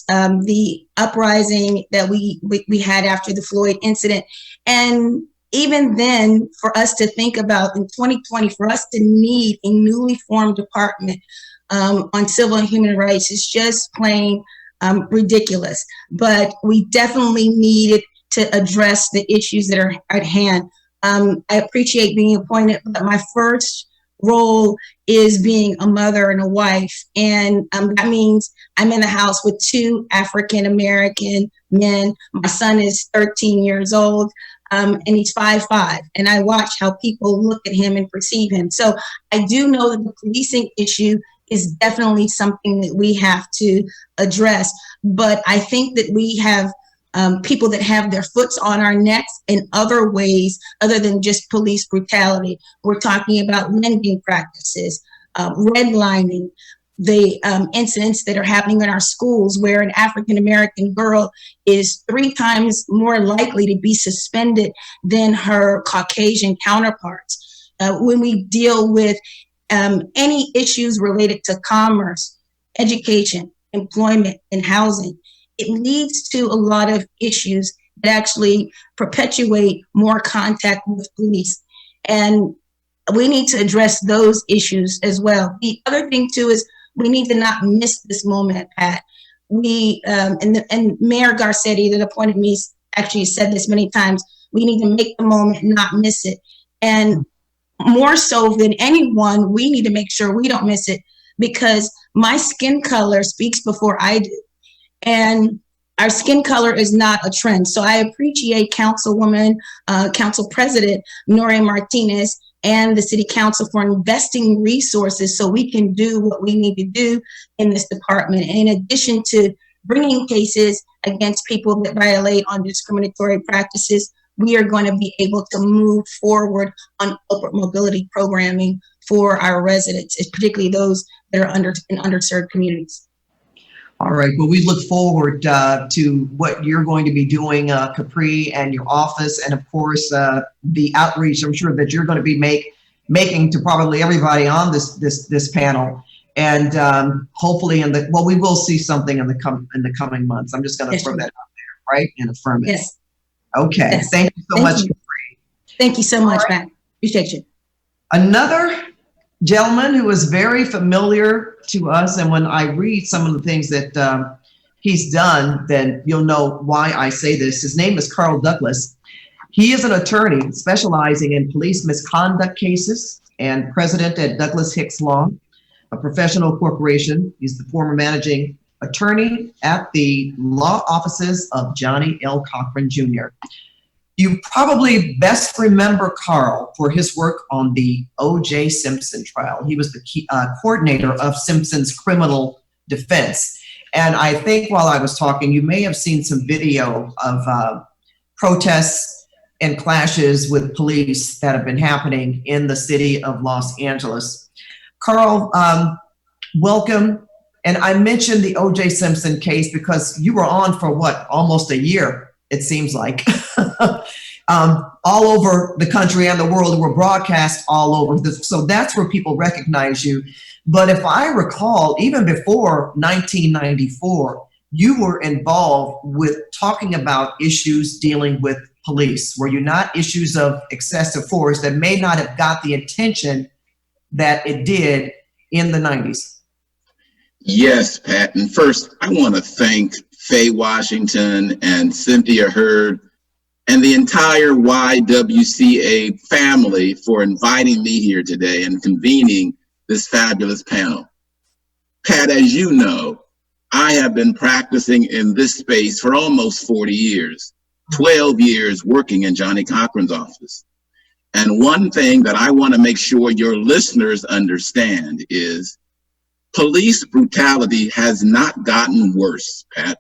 the uprising that we had after the Floyd incident. And even then, for us to think about in 2020, for us to need a newly formed department on civil and human rights is just plain ridiculous. But we definitely needed to address the issues that are at hand. I appreciate being appointed, but my first role is being a mother and a wife. And that means I'm in the house with 2 African-American men. My son is 13 years old. And he's 5'5", and I watch how people look at him and perceive him. So I do know that the policing issue is definitely something that we have to address. But I think that we have people that have their foots on our necks in other ways other than just police brutality. We're talking about lending practices, redlining, the incidents that are happening in our schools where an African-American girl is 3 times more likely to be suspended than her Caucasian counterparts. When we deal with any issues related to commerce, education, employment, and housing, it leads to a lot of issues that actually perpetuate more contact with police. And we need to address those issues as well. The other thing too is we need to not miss this moment, Pat. And Mayor Garcetti that appointed me actually said this many times, we need to make the moment, not miss it. And more so than anyone, we need to make sure we don't miss it because my skin color speaks before I do. And our skin color is not a trend. So I appreciate Councilwoman, Council President Nury Martinez and the City Council for investing resources so we can do what we need to do in this department. And in addition to bringing cases against people that violate on discriminatory practices, we are going to be able to move forward on upward mobility programming for our residents, particularly those that are in underserved communities. All right, well, we look forward to what you're going to be doing, Capri, and your office, and of course, the outreach I'm sure that you're going to be making to probably everybody on this panel, and hopefully we will see something in the coming months. I'm just going to throw that out there, right? And affirm it. Yes. Okay. Yes. Thank you so much, Capri. Thank you so much, Matt. Appreciate you. Another gentleman who is very familiar to us, and when I read some of the things that he's done, then you'll know why I say this. His name is Carl Douglas. He is an attorney specializing in police misconduct cases and president at Douglas Hicks Law, a professional corporation. He's the former managing attorney at the law offices of Johnny L. Cochran Jr. You probably best remember Carl for his work on the O.J. Simpson trial. He was the key, coordinator of Simpson's criminal defense. And I think while I was talking, you may have seen some video of protests and clashes with police that have been happening in the city of Los Angeles. Carl, welcome. And I mentioned the O.J. Simpson case because you were on for what, almost a year, it seems like, all over the country and the world. Were broadcast all over this. So that's where people recognize you. But if I recall, even before 1994, you were involved with talking about issues dealing with police. Were you not? Issues of excessive force that may not have got the attention that it did in the 90s. Yes, Pat. And first, I want to thank Faye Washington and Cynthia Hurd and the entire YWCA family for inviting me here today and convening this fabulous panel. Pat, as you know, I have been practicing in this space for almost 40 years, 12 years working in Johnny Cochran's office. And one thing that I want to make sure your listeners understand is police brutality has not gotten worse, Pat.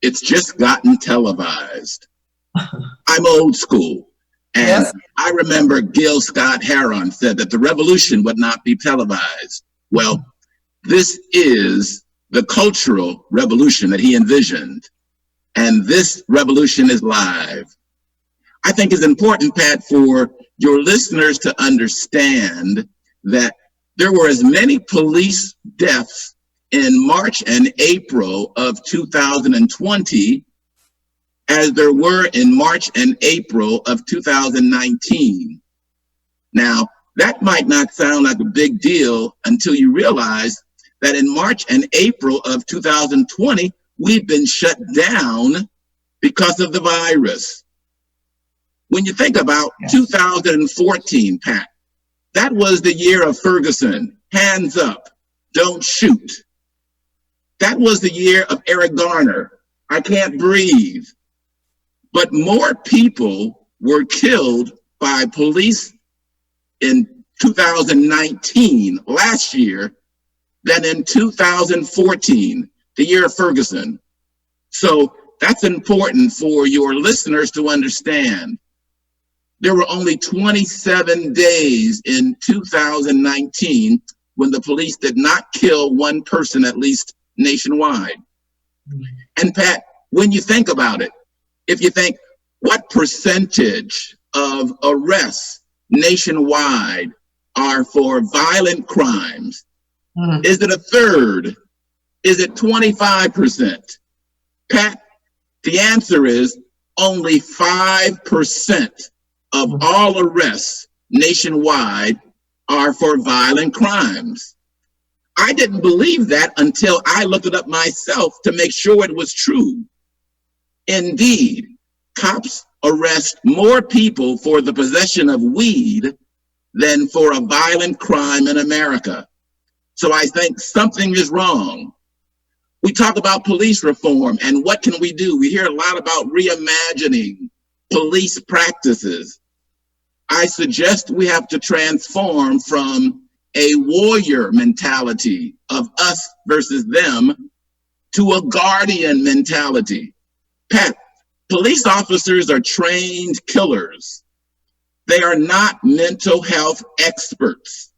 It's just gotten televised. I'm old school. And yes. I remember Gil Scott-Heron said that the revolution would not be televised. Well, this is the cultural revolution that he envisioned. And this revolution is live. I think it's important, Pat, for your listeners to understand that there were as many police deaths in March and April of 2020 as there were in March and April of 2019. Now, that might not sound like a big deal until you realize that in March and April of 2020, we've been shut down because of the virus. When you think about 2014, Pat, that was the year of Ferguson, hands up, don't shoot. That was the year of Eric Garner, I can't breathe. But more people were killed by police in 2019, last year, than in 2014, the year of Ferguson. So that's important for your listeners to understand. There were only 27 days in 2019 when the police did not kill one person, at least nationwide. And Pat, when you think about it, if you think, what percentage of arrests nationwide are for violent crimes? Is it a third? Is it 25%? Pat, the answer is only 5% of all arrests nationwide are for violent crimes. I didn't believe that until I looked it up myself to make sure it was true. Indeed, cops arrest more people for the possession of weed than for a violent crime in America. So I think something is wrong. We talk about police reform and what can we do? We hear a lot about reimagining police practices. I suggest we have to transform from a warrior mentality of us versus them to a guardian mentality. Pat, police officers are trained killers. They are not mental health experts.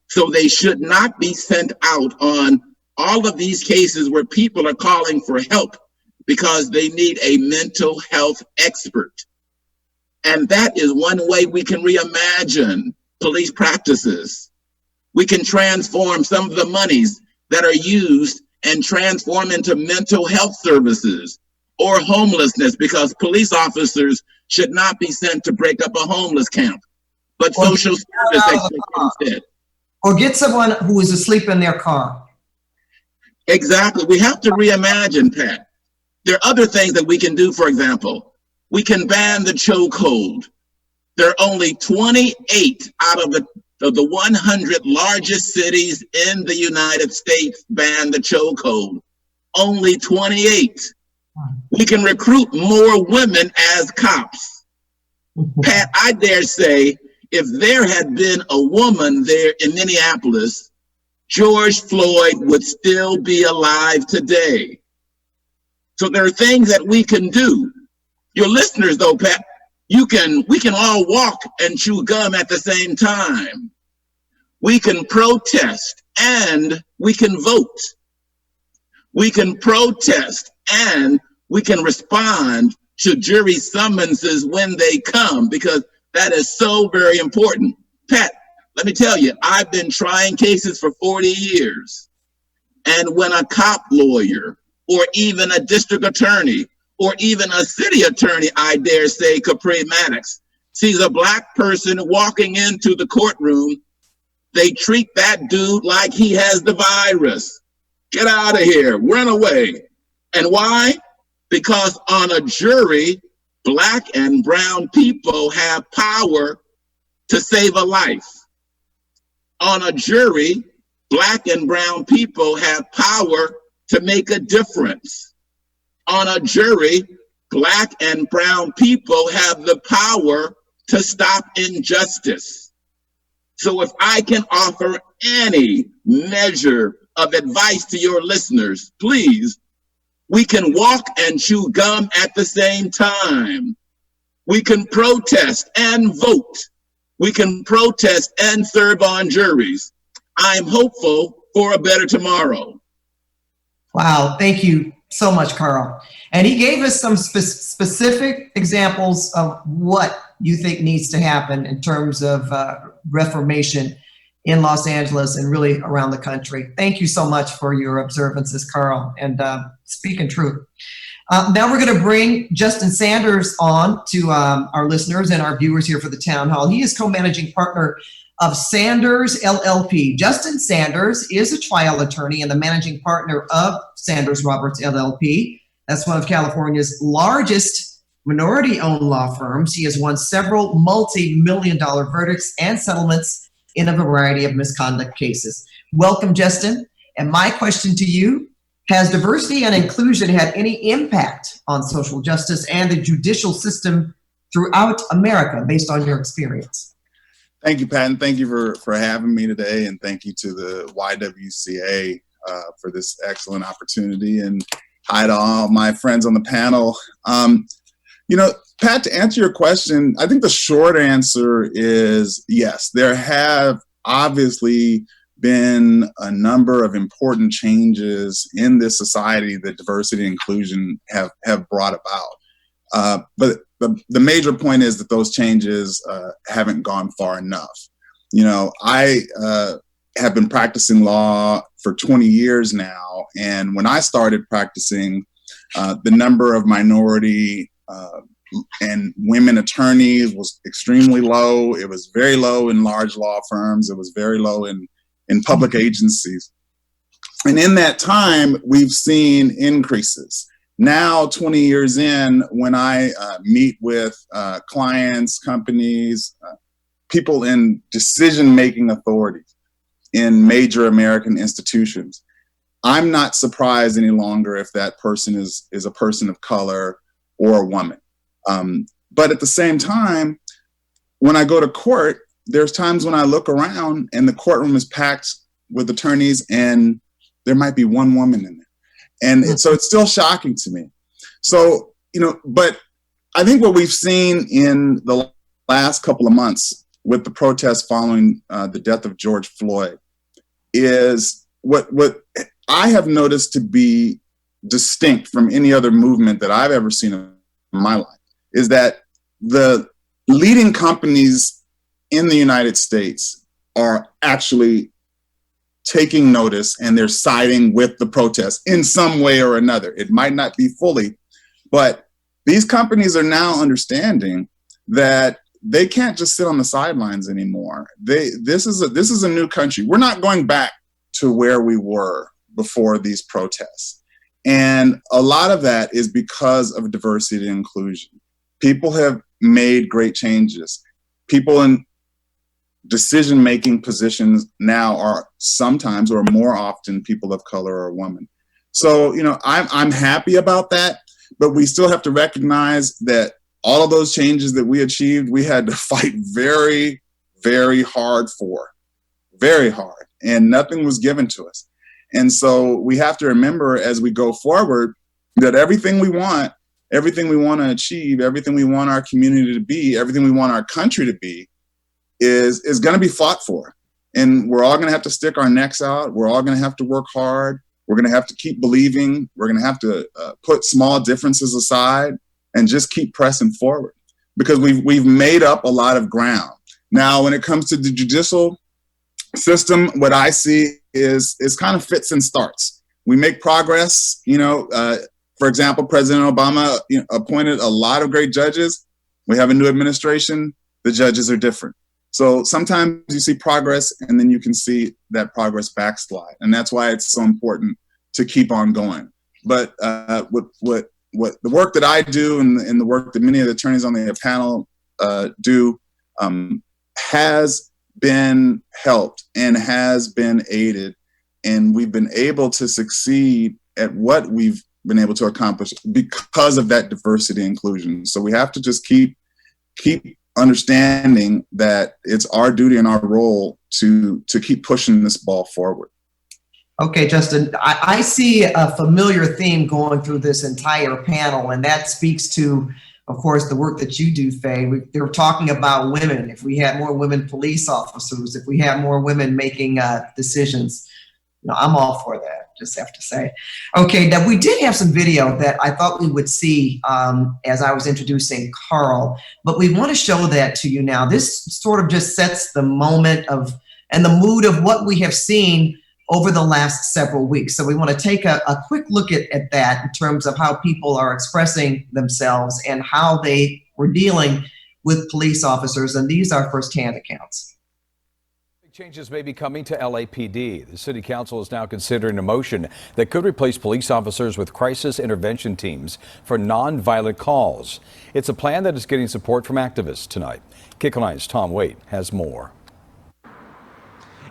So they should not be sent out on all of these cases where people are calling for help because they need a mental health expert. And that is one way we can reimagine police practices. We can transform some of the monies that are used and transform into mental health services or homelessness, because police officers should not be sent to break up a homeless camp, but social service instead. Or get someone who is asleep in their car. Exactly. We have to reimagine, Pat. There are other things that we can do. For example, we can ban the chokehold. There are only 28 out of the 100 largest cities in the United States ban the chokehold. Only 28. We can recruit more women as cops. Pat, I dare say, if there had been a woman there in Minneapolis, George Floyd would still be alive today. So there are things that we can do. Your listeners, though, Pat, we can all walk and chew gum at the same time. We can protest and we can vote. We can protest and we can respond to jury summonses when they come, because that is so very important. Pat, let me tell you, I've been trying cases for 40 years. And when a cop lawyer or even a district attorney or even a city attorney, I dare say Capri Maddox, sees a Black person walking into the courtroom, they treat that dude like he has the virus. Get out of here, run away. And why? Because on a jury, Black and brown people have power to save a life. On a jury, Black and brown people have power to make a difference. On a jury, Black and brown people have the power to stop injustice. So if I can offer any measure of advice to your listeners, please, we can walk and chew gum at the same time. We can protest and vote. We can protest and serve on juries. I'm hopeful for a better tomorrow. Wow, thank you so much, Carl. And he gave us some specific examples of what you think needs to happen in terms of reformation in Los Angeles and really around the country. Thank you so much for your observances, Carl, and speaking truth. Now we're going to bring Justin Sanders on to our listeners and our viewers here for the town hall. He is co-managing partner of Sanders LLP. Justin Sanders is a trial attorney and the managing partner of Sanders Roberts LLP. That's one of California's largest minority-owned law firms. He has won several multi-million-dollar verdicts and settlements in a variety of misconduct cases. Welcome, Justin. And my question to you, has diversity and inclusion had any impact on social justice and the judicial system throughout America based on your experience? Thank you, Pat, and thank you for having me today, and thank you to the YWCA for this excellent opportunity, and hi to all my friends on the panel. You know, Pat, to answer your question, I think the short answer is yes. There have obviously been a number of important changes in this society that diversity and inclusion have brought about. But the major point is that those changes haven't gone far enough. You know, I have been practicing law for 20 years now, and when I started practicing, the number of minority and women attorneys was extremely low. It was very low in large law firms. It was very low in public agencies. And in that time, we've seen increases. Now, 20 years in, when I meet with clients, companies, people in decision-making authorities in major American institutions, I'm not surprised any longer if that person is a person of color or a woman. But at the same time, when I go to court, there's times when I look around and the courtroom is packed with attorneys and there might be one woman in there. And so it's still shocking to me. So, you know, but I think what we've seen in the last couple of months with the protests following the death of George Floyd is what I have noticed to be distinct from any other movement that I've ever seen in my life is that the leading companies in the United States are actually taking notice and they're siding with the protests in some way or another. It might not be fully, but these companies are now understanding that they can't just sit on the sidelines anymore. This is a new country. We're not going back to where we were before these protests. And a lot of that is because of diversity and inclusion. People have made great changes. People in decision-making positions now are sometimes or more often people of color or women. So, you know, I'm happy about that, but we still have to recognize that all of those changes that we achieved, we had to fight very, very hard for, very hard, and nothing was given to us. And so we have to remember as we go forward that everything we want, everything we want to achieve, everything we want our community to be, everything we want our country to be is going to be fought for. And we're all going to have to stick our necks out. We're all going to have to work hard. We're going to have to keep believing. We're going to have to put small differences aside and just keep pressing forward, because we've made up a lot of ground. Now, when it comes to the judicial system, what I see is kind of fits and starts. We make progress. For example, President Obama appointed a lot of great judges. We have a new administration. The judges are different. So sometimes you see progress, and then you can see that progress backslide. And that's why it's so important to keep on going. But what the work that I do and the work that many of the attorneys on the panel do has been helped and has been aided. And we've been able to succeed at what we've been able to accomplish because of that diversity and inclusion. So we have to just keep understanding that it's our duty and our role to keep pushing this ball forward. Okay, Justin, I see a familiar theme going through this entire panel, and that speaks to, of course, the work that you do, Faye. They're talking about women. If we had more women police officers, if we had more women making decisions, I'm all for that, just have to say. Okay, now we did have some video that I thought we would see as I was introducing Carl, but we want to show that to you now. This sort of just sets the moment of and the mood of what we have seen over the last several weeks. So we want to take a quick look at that in terms of how people are expressing themselves and how they were dealing with police officers. And these are firsthand accounts. Changes may be coming to LAPD. The city council is now considering a motion that could replace police officers with crisis intervention teams for nonviolent calls. It's a plan that is getting support from activists tonight. KIC9's Tom Waite has more.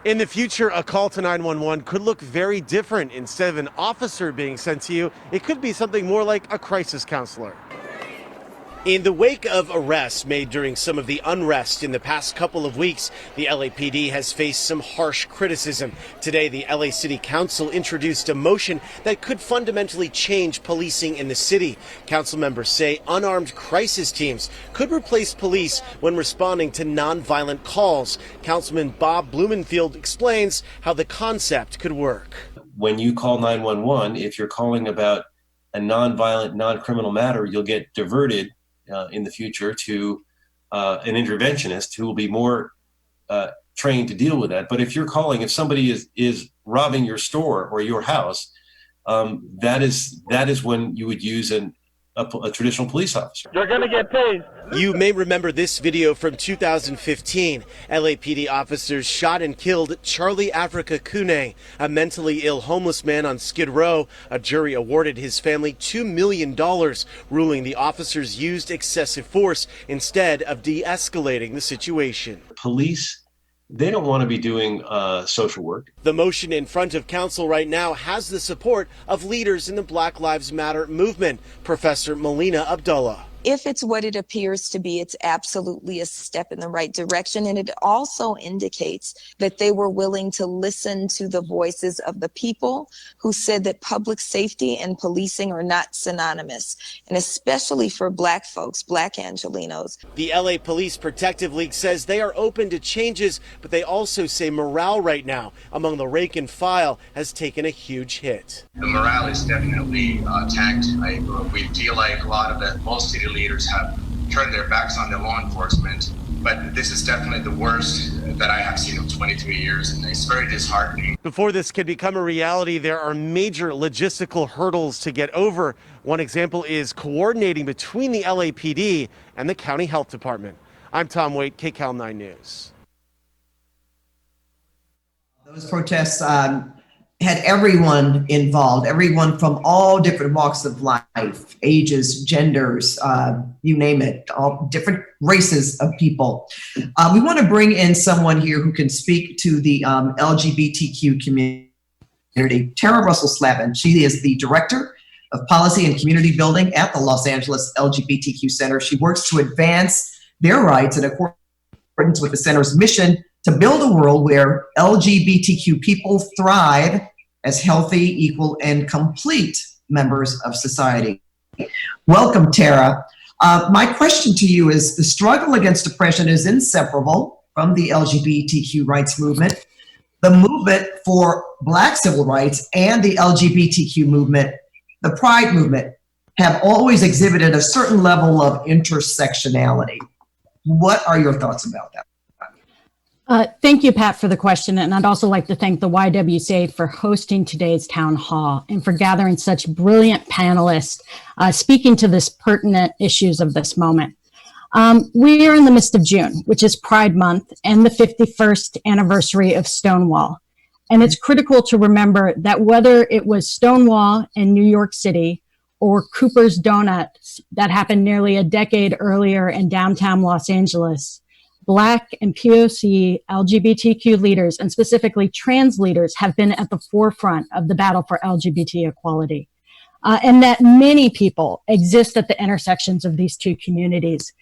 In the future, a call to 911 could look very different. Instead of an officer being sent to you, it could be something more like a crisis counselor. In the wake of arrests made during some of the unrest in the past couple of weeks, the LAPD has faced some harsh criticism. Today, the LA City Council introduced a motion that could fundamentally change policing in the city. Council members say unarmed crisis teams could replace police when responding to nonviolent calls. Councilman Bob Blumenfield explains how the concept could work. When you call 911, if you're calling about a nonviolent, non-criminal matter, you'll get diverted in the future to an interventionist who will be more trained to deal with that. But if you're calling, if somebody is robbing your store or your house, that is when you would use a traditional police officer. You're going to get paid. You may remember this video from 2015. LAPD officers shot and killed Charlie Africa Kune, a mentally ill homeless man on Skid Row. A jury awarded his family $2 million, ruling the officers used excessive force instead of de-escalating the situation. Police, they don't want to be doing social work. The motion in front of council right now has the support of leaders in the Black Lives Matter movement. Professor Melina Abdullah. If it's what it appears to be, it's absolutely a step in the right direction. And it also indicates that they were willing to listen to the voices of the people who said that public safety and policing are not synonymous, and especially for Black folks, Black Angelinos. The LA Police Protective League says they are open to changes, but they also say morale right now among the rank and file has taken a huge hit. The morale is definitely tanked. We feel like a lot of most city leaders have turned their backs on the law enforcement, but this is definitely the worst that I have seen in 23 years, and it's very disheartening. Before this can become a reality, there are major logistical hurdles to get over. One example is coordinating between the LAPD and the county health department. I'm Tom Waite, KCAL 9 News. Those protests had everyone involved, everyone from all different walks of life, ages, genders, you name it, all different races of people. We want to bring in someone here who can speak to the LGBTQ community, Terra Russell-Slavin. She is the Director of Policy and Community Building at the Los Angeles LGBTQ Center. She works to advance their rights in accordance with the center's mission to build a world where LGBTQ people thrive as healthy, equal, and complete members of society. Welcome, Terra. My question to you is, the struggle against oppression is inseparable from the LGBTQ rights movement. The movement for Black civil rights and the LGBTQ movement, the Pride movement, have always exhibited a certain level of intersectionality. What are your thoughts about that? Thank you, Pat, for the question. And I'd also like to thank the YWCA for hosting today's town hall and for gathering such brilliant panelists speaking to this pertinent issues of this moment. We are in the midst of June, which is Pride Month and the 51st anniversary of Stonewall. And it's critical to remember that whether it was Stonewall in New York City or Cooper's Donuts that happened nearly a decade earlier in downtown Los Angeles, Black and POC LGBTQ leaders, and specifically trans leaders, have been at the forefront of the battle for LGBT equality. And that many people exist at the intersections of these two communities.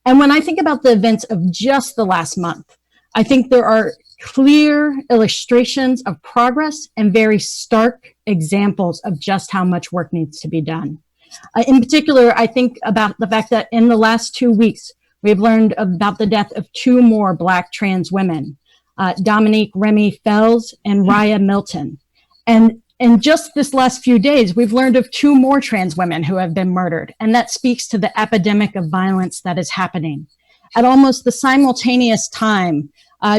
And when I think about the events of just the last month, I think there are clear illustrations of progress and very stark examples of just how much work needs to be done. In particular, I think about the fact that in the last 2 weeks, we've learned about the death of 2 more Black trans women, Dominique Remy Fells and Raya Milton. And in just this last few days, we've learned of 2 more trans women who have been murdered. And that speaks to the epidemic of violence that is happening. At almost the simultaneous time,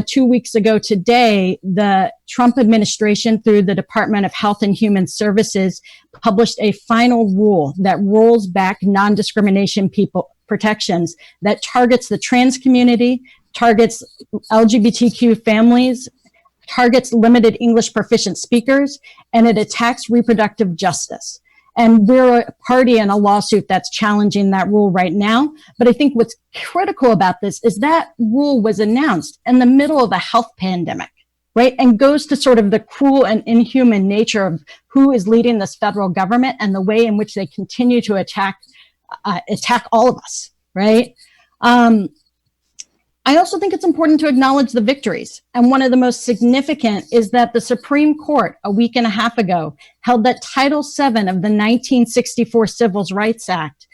2 weeks ago today, the Trump administration, through the Department of Health and Human Services, published a final rule that rolls back non-discrimination protections that targets the trans community, targets LGBTQ families, targets limited English proficient speakers, and it attacks reproductive justice. And we're a party in a lawsuit that's challenging that rule right now. But I think what's critical about this is that rule was announced in the middle of a health pandemic, right? And goes to sort of the cruel and inhuman nature of who is leading this federal government and the way in which they continue to attack all of us, right? I also think it's important to acknowledge the victories. And one of the most significant is that the Supreme Court a week and a half ago held that Title VII of the 1964 Civil Rights Act,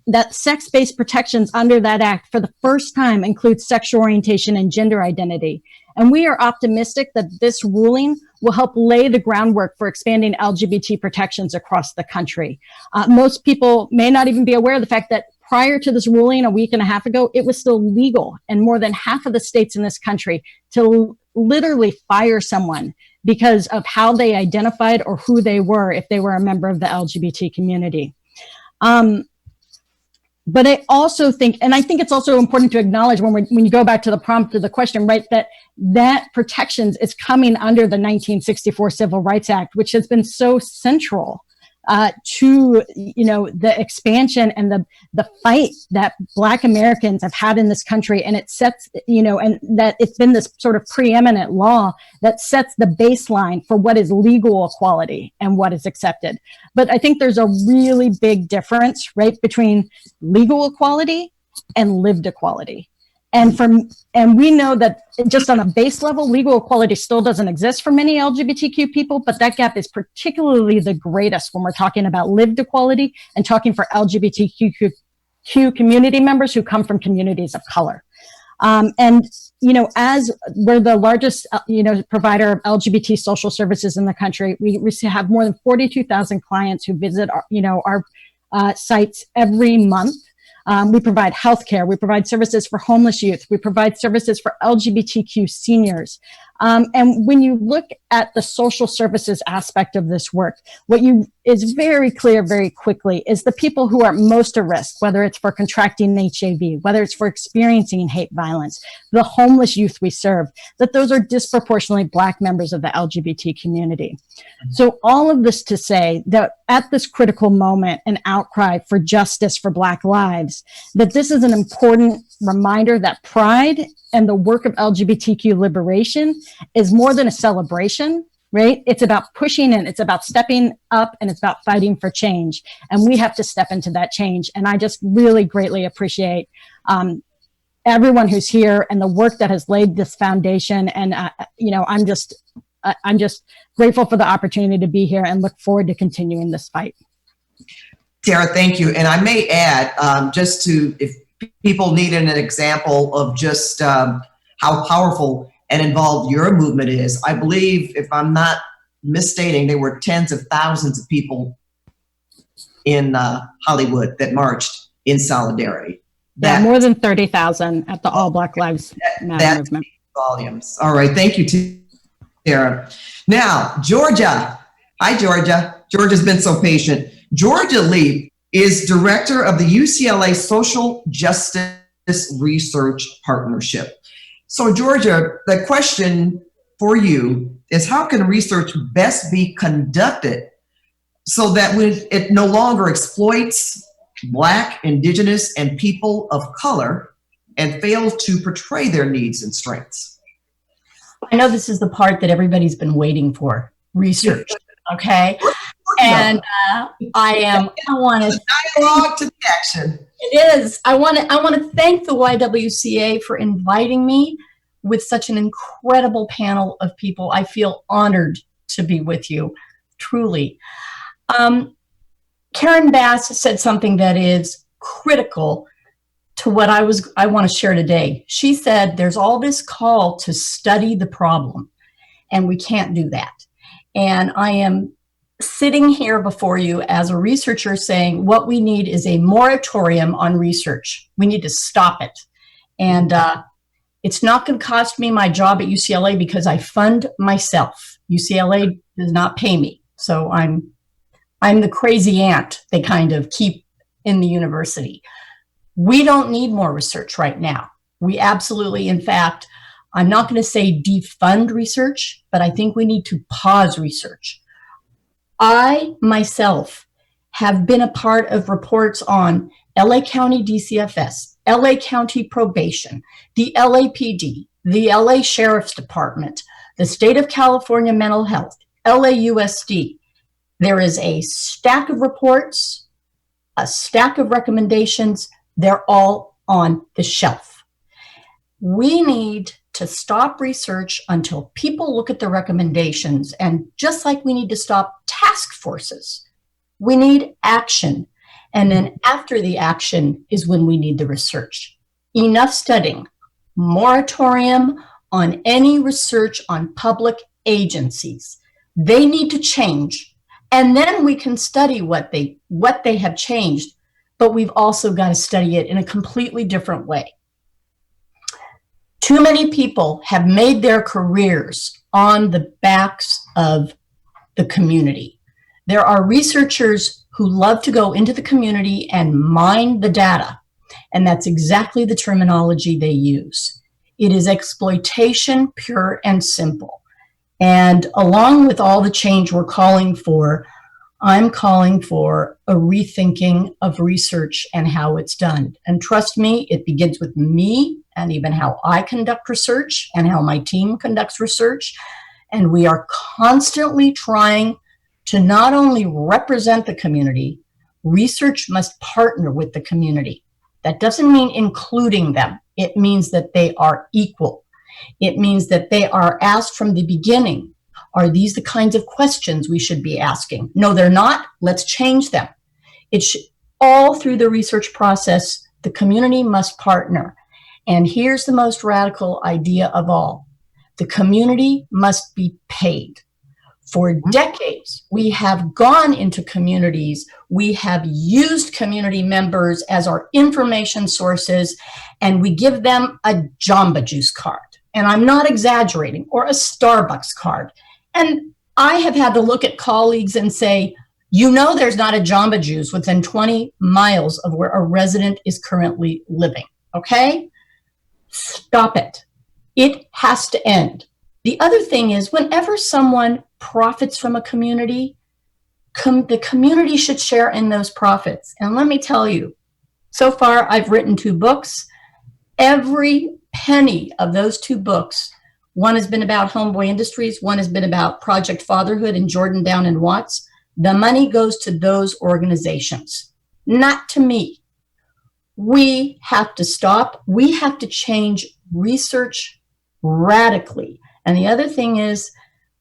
that sex-based protections under that act for the first time include sexual orientation and gender identity. And we are optimistic that this ruling will help lay the groundwork for expanding LGBT protections across the country. Most people may not even be aware of the fact that prior to this ruling a week and a half ago, it was still legal in more than half of the states in this country to literally fire someone because of how they identified or who they were if they were a member of the LGBT community. But I also think, and I think it's also important to acknowledge when you go back to the prompt of the question, right, that protections is coming under the 1964 Civil Rights Act, which has been so central to, the expansion and the fight that Black Americans have had in this country. And it sets, and that it's been this sort of preeminent law that sets the baseline for what is legal equality and what is accepted. But I think there's a really big difference, right, between legal equality and lived equality. And we know that just on a base level, legal equality still doesn't exist for many LGBTQ people, but that gap is particularly the greatest when we're talking about lived equality and talking for LGBTQ community members who come from communities of color. As we're the largest, provider of LGBT social services in the country, we have more than 42,000 clients who visit our sites every month. We provide healthcare. We provide services for homeless youth. We provide services for LGBTQ seniors. And when you look at the social services aspect of this work, what is very clear very quickly is the people who are most at risk, whether it's for contracting HIV, whether it's for experiencing hate violence, the homeless youth we serve, that those are disproportionately Black members of the LGBT community. So all of this to say that at this critical moment, an outcry for justice for Black lives, that this is an important reminder that Pride and the work of LGBTQ liberation is more than a celebration, right? It's about pushing and it's about stepping up and it's about fighting for change. And we have to step into that change. And I just really greatly appreciate everyone who's here and the work that has laid this foundation. And, I'm just grateful for the opportunity to be here and look forward to continuing this fight. Terra, thank you. And I may add, just to, if people needed an example of just how powerful and involved your movement is, I believe, if I'm not misstating, there were tens of thousands of people in Hollywood that marched in solidarity. Yeah, more than 30,000 at the All Black Lives Matter movement. Volumes. All right, thank you, Terra. Now, Jorja. Hi, Jorja. Jorja's been so patient. Jorja Lee is director of the UCLA Social Justice Research Partnership. So, Jorja, the question for you is, how can research best be conducted so that it no longer exploits Black, Indigenous, and people of color and fails to portray their needs and strengths? I know this is the part that everybody's been waiting for, research, okay? And I want to dialogue to the action. It is. I want to thank the YWCA for inviting me with such an incredible panel of people. I feel honored to be with you, truly. Karen Bass said something that is critical to what I want to share today. She said there's all this call to study the problem, and we can't do that. And I am sitting here before you as a researcher saying what we need is a moratorium on research. We need to stop it. And it's not going to cost me my job at UCLA because I fund myself. UCLA does not pay me. So I'm the crazy aunt they kind of keep in the university. We don't need more research right now. We absolutely, in fact, I'm not going to say defund research, but I think we need to pause research. I myself have been a part of reports on LA County DCFS, LA County Probation, the LAPD, the LA Sheriff's Department, the State of California Mental Health, LAUSD. There is a stack of reports, a stack of recommendations. They're all on the shelf. We need to stop research until people look at the recommendations. And just like we need to stop task forces, we need action. And then after the action is when we need the research. Enough studying. Moratorium on any research on public agencies. They need to change. And then we can study what they have changed. But we've also got to study it in a completely different way. Too many people have made their careers on the backs of the community. There are researchers who love to go into the community and mine the data, and that's exactly the terminology they use. It is exploitation, pure and simple. And along with all the change we're calling for, I'm calling for a rethinking of research and how it's done. And trust me, it begins with me and even how I conduct research and how my team conducts research. And we are constantly trying to not only represent the community, research must partner with the community. That doesn't mean including them. It means that they are equal. It means that they are asked from the beginning, are these the kinds of questions we should be asking? No, they're not. Let's change them. It's all through the research process. The community must partner. And here's the most radical idea of all. The community must be paid. For decades, we have gone into communities. We have used community members as our information sources, and we give them a Jamba Juice card. And I'm not exaggerating, or a Starbucks card. And I have had to look at colleagues and say, you know, there's not a Jamba Juice within 20 miles of where a resident is currently living. Okay? Stop it. It has to end. The other thing is, whenever someone profits from a community, the community should share in those profits. And let me tell you, so far I've written 2 books. Every penny of those 2 books, one has been about Homeboy Industries, one has been about Project Fatherhood in Jordan, Down, and Watts. The money goes to those organizations, not to me. We have to stop. We have to change research radically. And the other thing is,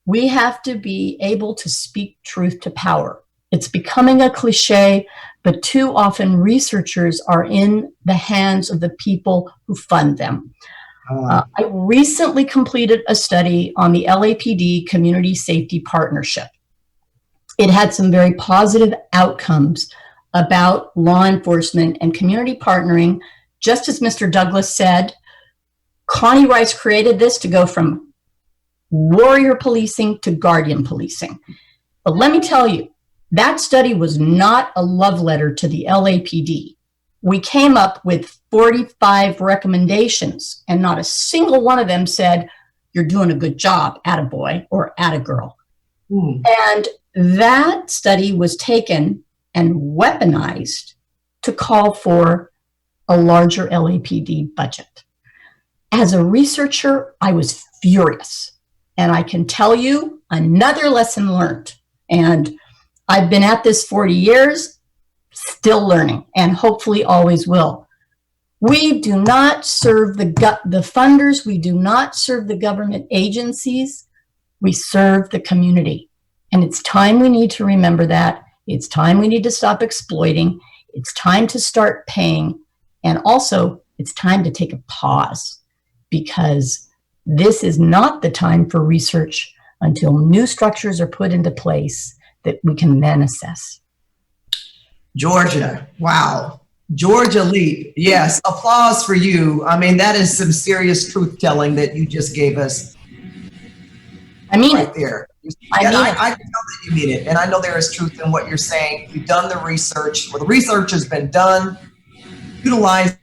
we have to be able to speak truth to power. It's becoming a cliche, but too often researchers are in the hands of the people who fund them. I recently completed a study on the LAPD Community Safety Partnership. It had some very positive outcomes about law enforcement and community partnering. Just as Mr. Douglas said, Connie Rice created this to go from warrior policing to guardian policing. But let me tell you, that study was not a love letter to the LAPD. We came up with 45 recommendations, and not a single one of them said, "You're doing a good job, attaboy or attagirl." And that study was taken and weaponized to call for a larger LAPD budget. As a researcher, I was furious. And I can tell you another lesson learned. And I've been at this 40 years, still learning, and hopefully always will. We do not serve the funders. We do not serve the government agencies. We serve the community. And it's time we need to remember that. It's time we need to stop exploiting. It's time to start paying. And also, it's time to take a pause, because this is not the time for research until new structures are put into place that we can then assess. Jorja, wow. Jorja Leap, yes, applause for you. I mean, that is some serious truth telling that you just gave us. I mean right there. I can tell that you mean it, and I know there is truth in what you're saying. You've done the research. Well, the research has been done. Utilize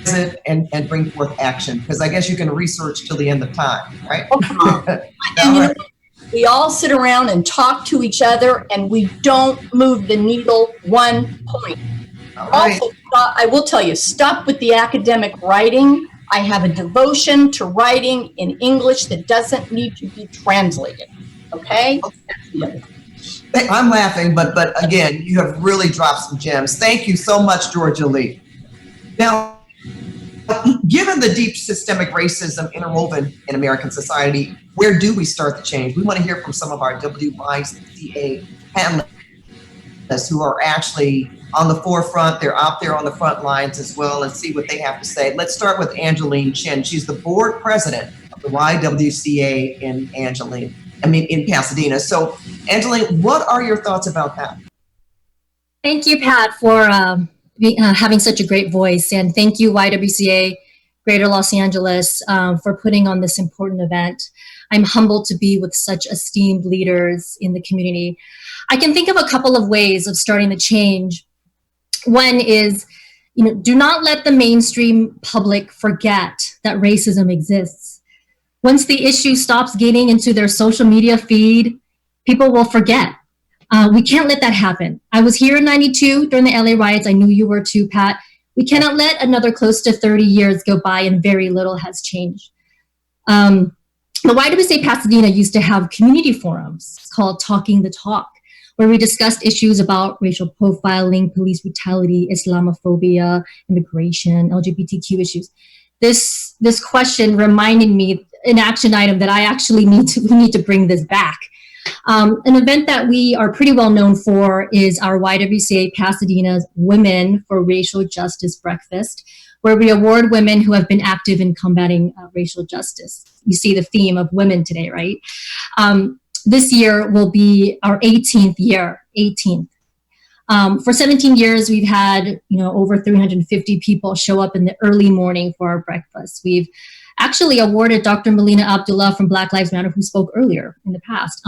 it and bring forth action, because I guess you can research till the end of time, right? And we all sit around and talk to each other, and we don't move the needle 1 point. Right. Also, I will tell you, stop with the academic writing. I have a devotion to writing in English that doesn't need to be translated. Okay? I'm laughing, but again, you have really dropped some gems. Thank you so much, Jorja Lee. Now, given the deep systemic racism interwoven in American society, where do we start the change? We want to hear from some of our YWCA panelists who are actually on the forefront. They're out there on the front lines as well, and see what they have to say. Let's start with Angeline Chen. She's the board president of the YWCA in Pasadena. So, Angeline, what are your thoughts about that? Thank you, Pat, for having such a great voice, and thank you, YWCA Greater Los Angeles, for putting on this important event. I'm humbled to be with such esteemed leaders in the community. I can think of a couple of ways of starting the change. One is, do not let the mainstream public forget that racism exists. Once the issue stops getting into their social media feed, people will forget. We can't let that happen. I was here in '92 during the LA riots. I knew you were too, Pat. We cannot let another close to 30 years go by and very little has changed. The YWCA Pasadena used to have community forums called Talking the Talk, where we discussed issues about racial profiling, police brutality, Islamophobia, immigration, LGBTQ issues. This question reminded me an action item that I actually we need to bring this back. An event that we are pretty well known for is our YWCA Pasadena's Women for Racial Justice Breakfast, where we award women who have been active in combating racial justice. You see the theme of women today, right? This year will be our 18th year, 18th. For 17 years, we've had over 350 people show up in the early morning for our breakfast. We've actually awarded Dr. Melina Abdullah from Black Lives Matter, who spoke earlier in the past.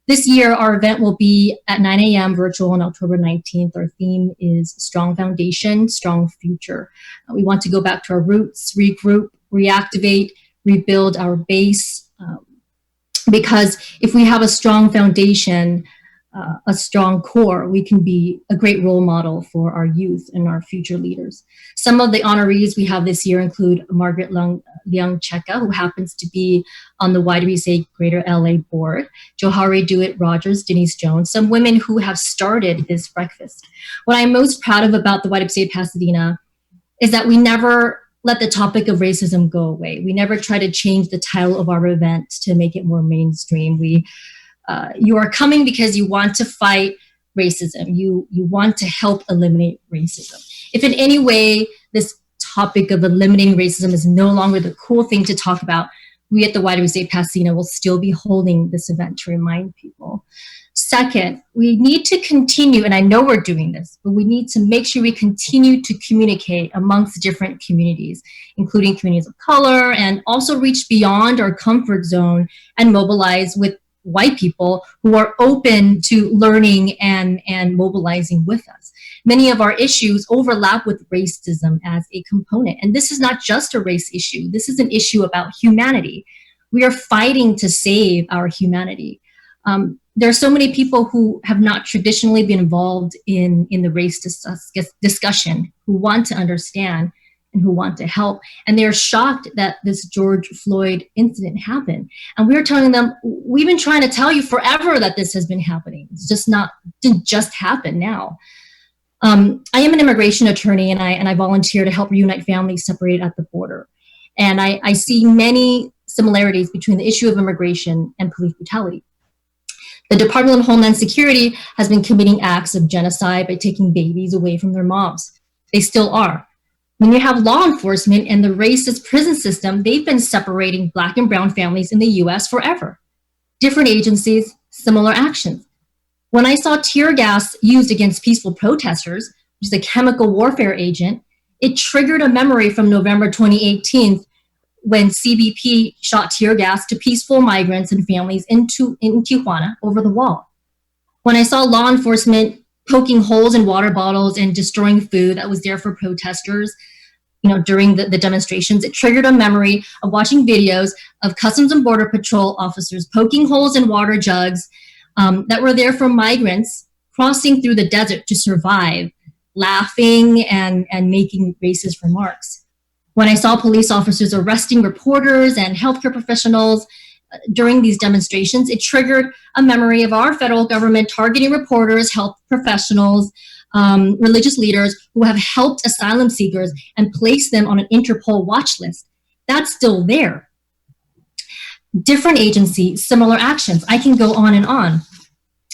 This year, our event will be at 9 a.m. virtual on October 19th. Our theme is Strong Foundation, Strong Future. We want to go back to our roots, regroup, reactivate, rebuild our base. Because if we have a strong foundation, a strong core, we can be a great role model for our youth and our future leaders. Some of the honorees we have this year include Margaret Leung-Cheka, who happens to be on the YWCA Greater LA board, Johari Dewitt-Rogers, Denise Jones, some women who have started this breakfast. What I'm most proud of about the YWCA Pasadena is that we never let the topic of racism go away. We never try to change the title of our event to make it more mainstream. You are coming because you want to fight racism. You want to help eliminate racism. If in any way this topic of eliminating racism is no longer the cool thing to talk about, we at the YWCA Pasadena will still be holding this event to remind people. Second, we need to continue, and I know we're doing this, but we need to make sure we continue to communicate amongst different communities, including communities of color, and also reach beyond our comfort zone and mobilize with white people who are open to learning and mobilizing with us. Many of our issues overlap with racism as a component. And this is not just a race issue. This is an issue about humanity. We are fighting to save our humanity. There are so many people who have not traditionally been involved in the race discussion, who want to understand and who want to help. And they're shocked that this George Floyd incident happened. And we're telling them, we've been trying to tell you forever that this has been happening. It's just didn't just happen now. I am an immigration attorney, and I volunteer to help reunite families separated at the border. And I see many similarities between the issue of immigration and police brutality. The Department of Homeland Security has been committing acts of genocide by taking babies away from their moms. They still are. When you have law enforcement and the racist prison system, they've been separating Black and brown families in the US forever. Different agencies, similar actions. When I saw tear gas used against peaceful protesters, which is a chemical warfare agent, it triggered a memory from November 2018 when CBP shot tear gas to peaceful migrants and families in Tijuana over the wall. When I saw law enforcement poking holes in water bottles and destroying food that was there for protesters, during the demonstrations, it triggered a memory of watching videos of Customs and Border Patrol officers poking holes in water jugs that were there for migrants crossing through the desert to survive, laughing and making racist remarks. When I saw police officers arresting reporters and healthcare professionals during these demonstrations, it triggered a memory of our federal government targeting reporters, health professionals, religious leaders who have helped asylum seekers and placed them on an Interpol watch list. That's still there. Different agencies, similar actions. I can go on and on.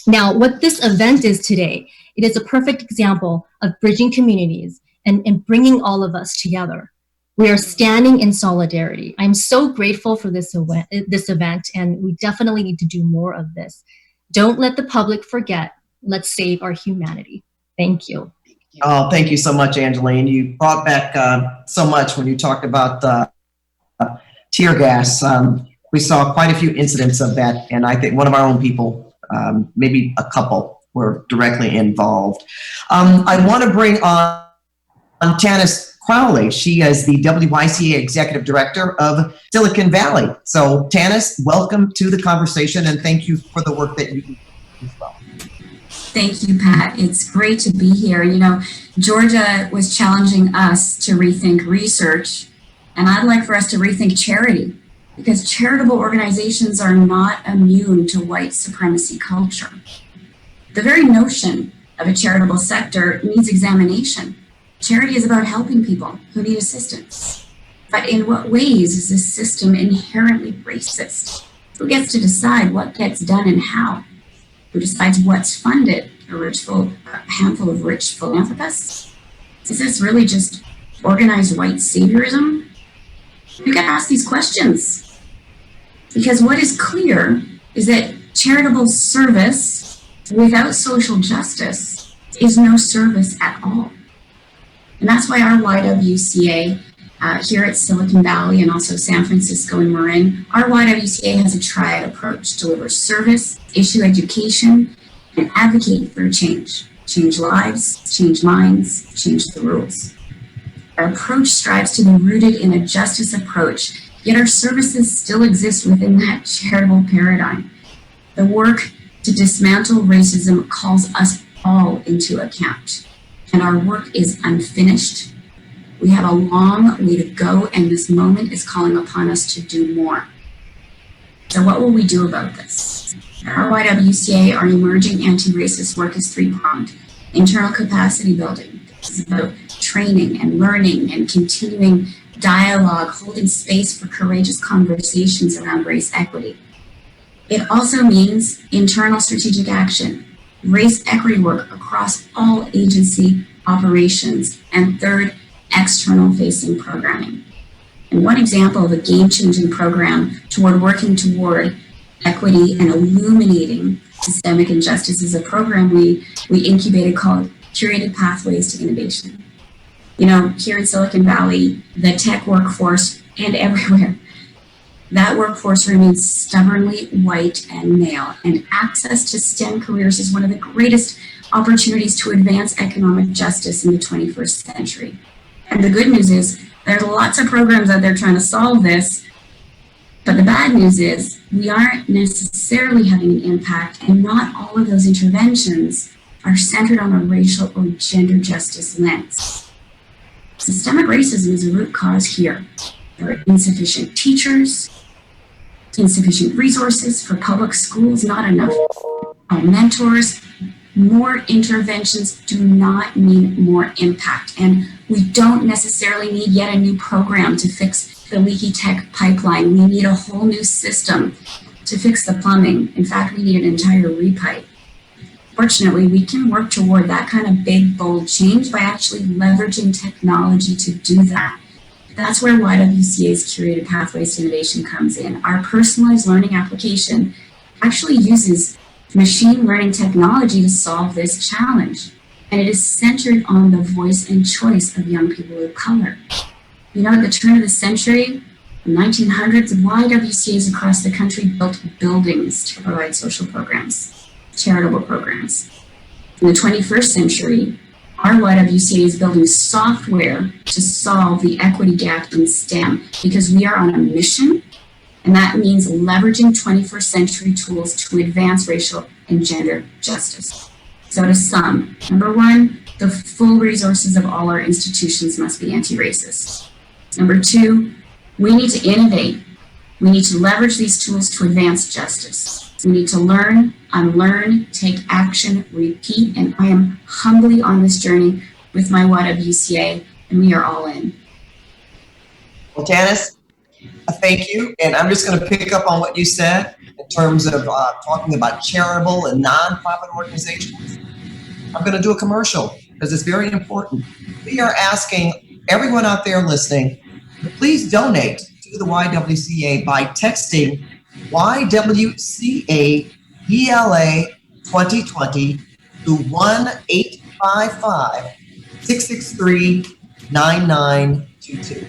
Now, what this event is today, it is a perfect example of bridging communities and bringing all of us together. We are standing in solidarity. I'm so grateful for this event, and we definitely need to do more of this. Don't let the public forget. Let's save our humanity. Thank you. Oh, thank you so much, Angeline. You brought back so much when you talked about tear gas. We saw quite a few incidents of that, and I think one of our own people, maybe a couple, were directly involved. I want to bring on Tanis Crowley. She is the YWCA Executive Director of Silicon Valley. So Tanis, welcome to the conversation, and thank you for the work that you do as well. Thank you, Pat. It's great to be here. Jorja was challenging us to rethink research, and I'd like for us to rethink charity, because charitable organizations are not immune to white supremacy culture. The very notion of a charitable sector needs examination. Charity is about helping people who need assistance. But in what ways is this system inherently racist? Who gets to decide what gets done and how? Who decides what's funded? A handful of rich philanthropists? Is this really just organized white saviorism? We got to ask these questions. Because what is clear is that charitable service without social justice is no service at all. And that's why our YWCA here at Silicon Valley and also San Francisco and Marin, our YWCA has a triad approach: deliver service, issue education, and advocate for change. Change lives, change minds, change the rules. Our approach strives to be rooted in a justice approach, yet our services still exist within that charitable paradigm. The work to dismantle racism calls us all into account. And our work is unfinished. We have a long way to go, and this moment is calling upon us to do more. So what will we do about this? At our YWCA, our emerging anti-racist work is three-pronged. Internal capacity building. This is about training and learning and continuing dialogue, holding space for courageous conversations around race equity. It also means internal strategic action. race equity work across all agency operations, and third, external facing programming. And one example of a game-changing program working toward equity and illuminating systemic injustice is a program we incubated called Curated Pathways to Innovation. You know, here in Silicon Valley, the tech workforce and everywhere, that workforce remains stubbornly white and male, and access to STEM careers is one of the greatest opportunities to advance economic justice in the 21st century. And the good news is there's lots of programs out there trying to solve this, but the bad news is we aren't necessarily having an impact, and not all of those interventions are centered on a racial or gender justice lens. Systemic racism is a root cause here. There are insufficient teachers, insufficient resources for public schools, not enough mentors. More interventions do not mean more impact, and we don't necessarily need yet a new program to fix the leaky tech pipeline. We need a whole new system to fix the plumbing. In fact, we need an entire repipe. Fortunately, we can work toward that kind of big, bold change by actually leveraging technology to do that. That's where YWCA's Curated Pathways to Innovation comes in. Our personalized learning application actually uses machine learning technology to solve this challenge. And it is centered on the voice and choice of young people of color. You know, at the turn of the century, the 1900s, YWCAs across the country built buildings to provide social programs, charitable programs. In the 21st century, our YWCA is building software to solve the equity gap in STEM, because we are on a mission, and that means leveraging 21st century tools to advance racial and gender justice. So to sum, number one, the full resources of all our institutions must be anti-racist. Number two, we need to innovate. We need to leverage these tools to advance justice. We need to learn, unlearn, take action, repeat, and I am humbly on this journey with my YWCA, and we are all in. Well, Tanis, thank you. And I'm just going to pick up on what you said in terms of talking about charitable and nonprofit organizations. I'm going to do a commercial because it's very important. We are asking everyone out there listening to please donate to the YWCA by texting YWCA GLA 2020 to 1-855-663-9922.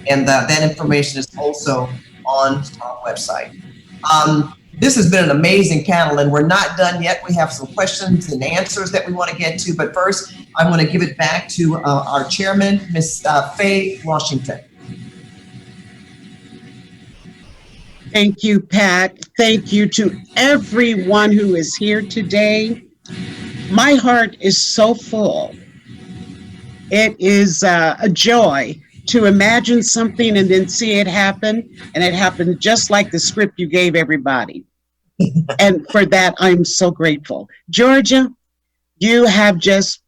And that information is also on our website. This has been an amazing panel, and we're not done yet. We have some questions and answers that we want to get to, but first, I'm going to give it back to our chairman, Ms. Faye Washington. Thank you, Pat. Thank you to everyone who is here today. My heart is so full. It is a joy to imagine something and then see it happen, and it happened just like the script you gave everybody. And for that, I'm so grateful. Jorja, you have just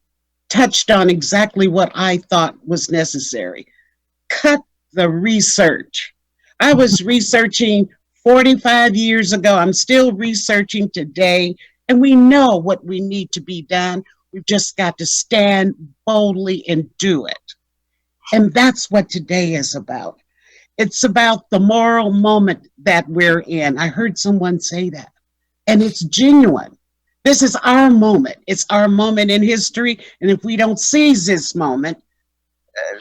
touched on exactly what I thought was necessary. Cut the research. I was researching 45 years ago. I'm still researching today, and we know what we need to be done. We've just got to stand boldly and do it. And that's what today is about. It's about the moral moment that we're in. I heard someone say that, and it's genuine. This is our moment. It's our moment in history, and if we don't seize this moment,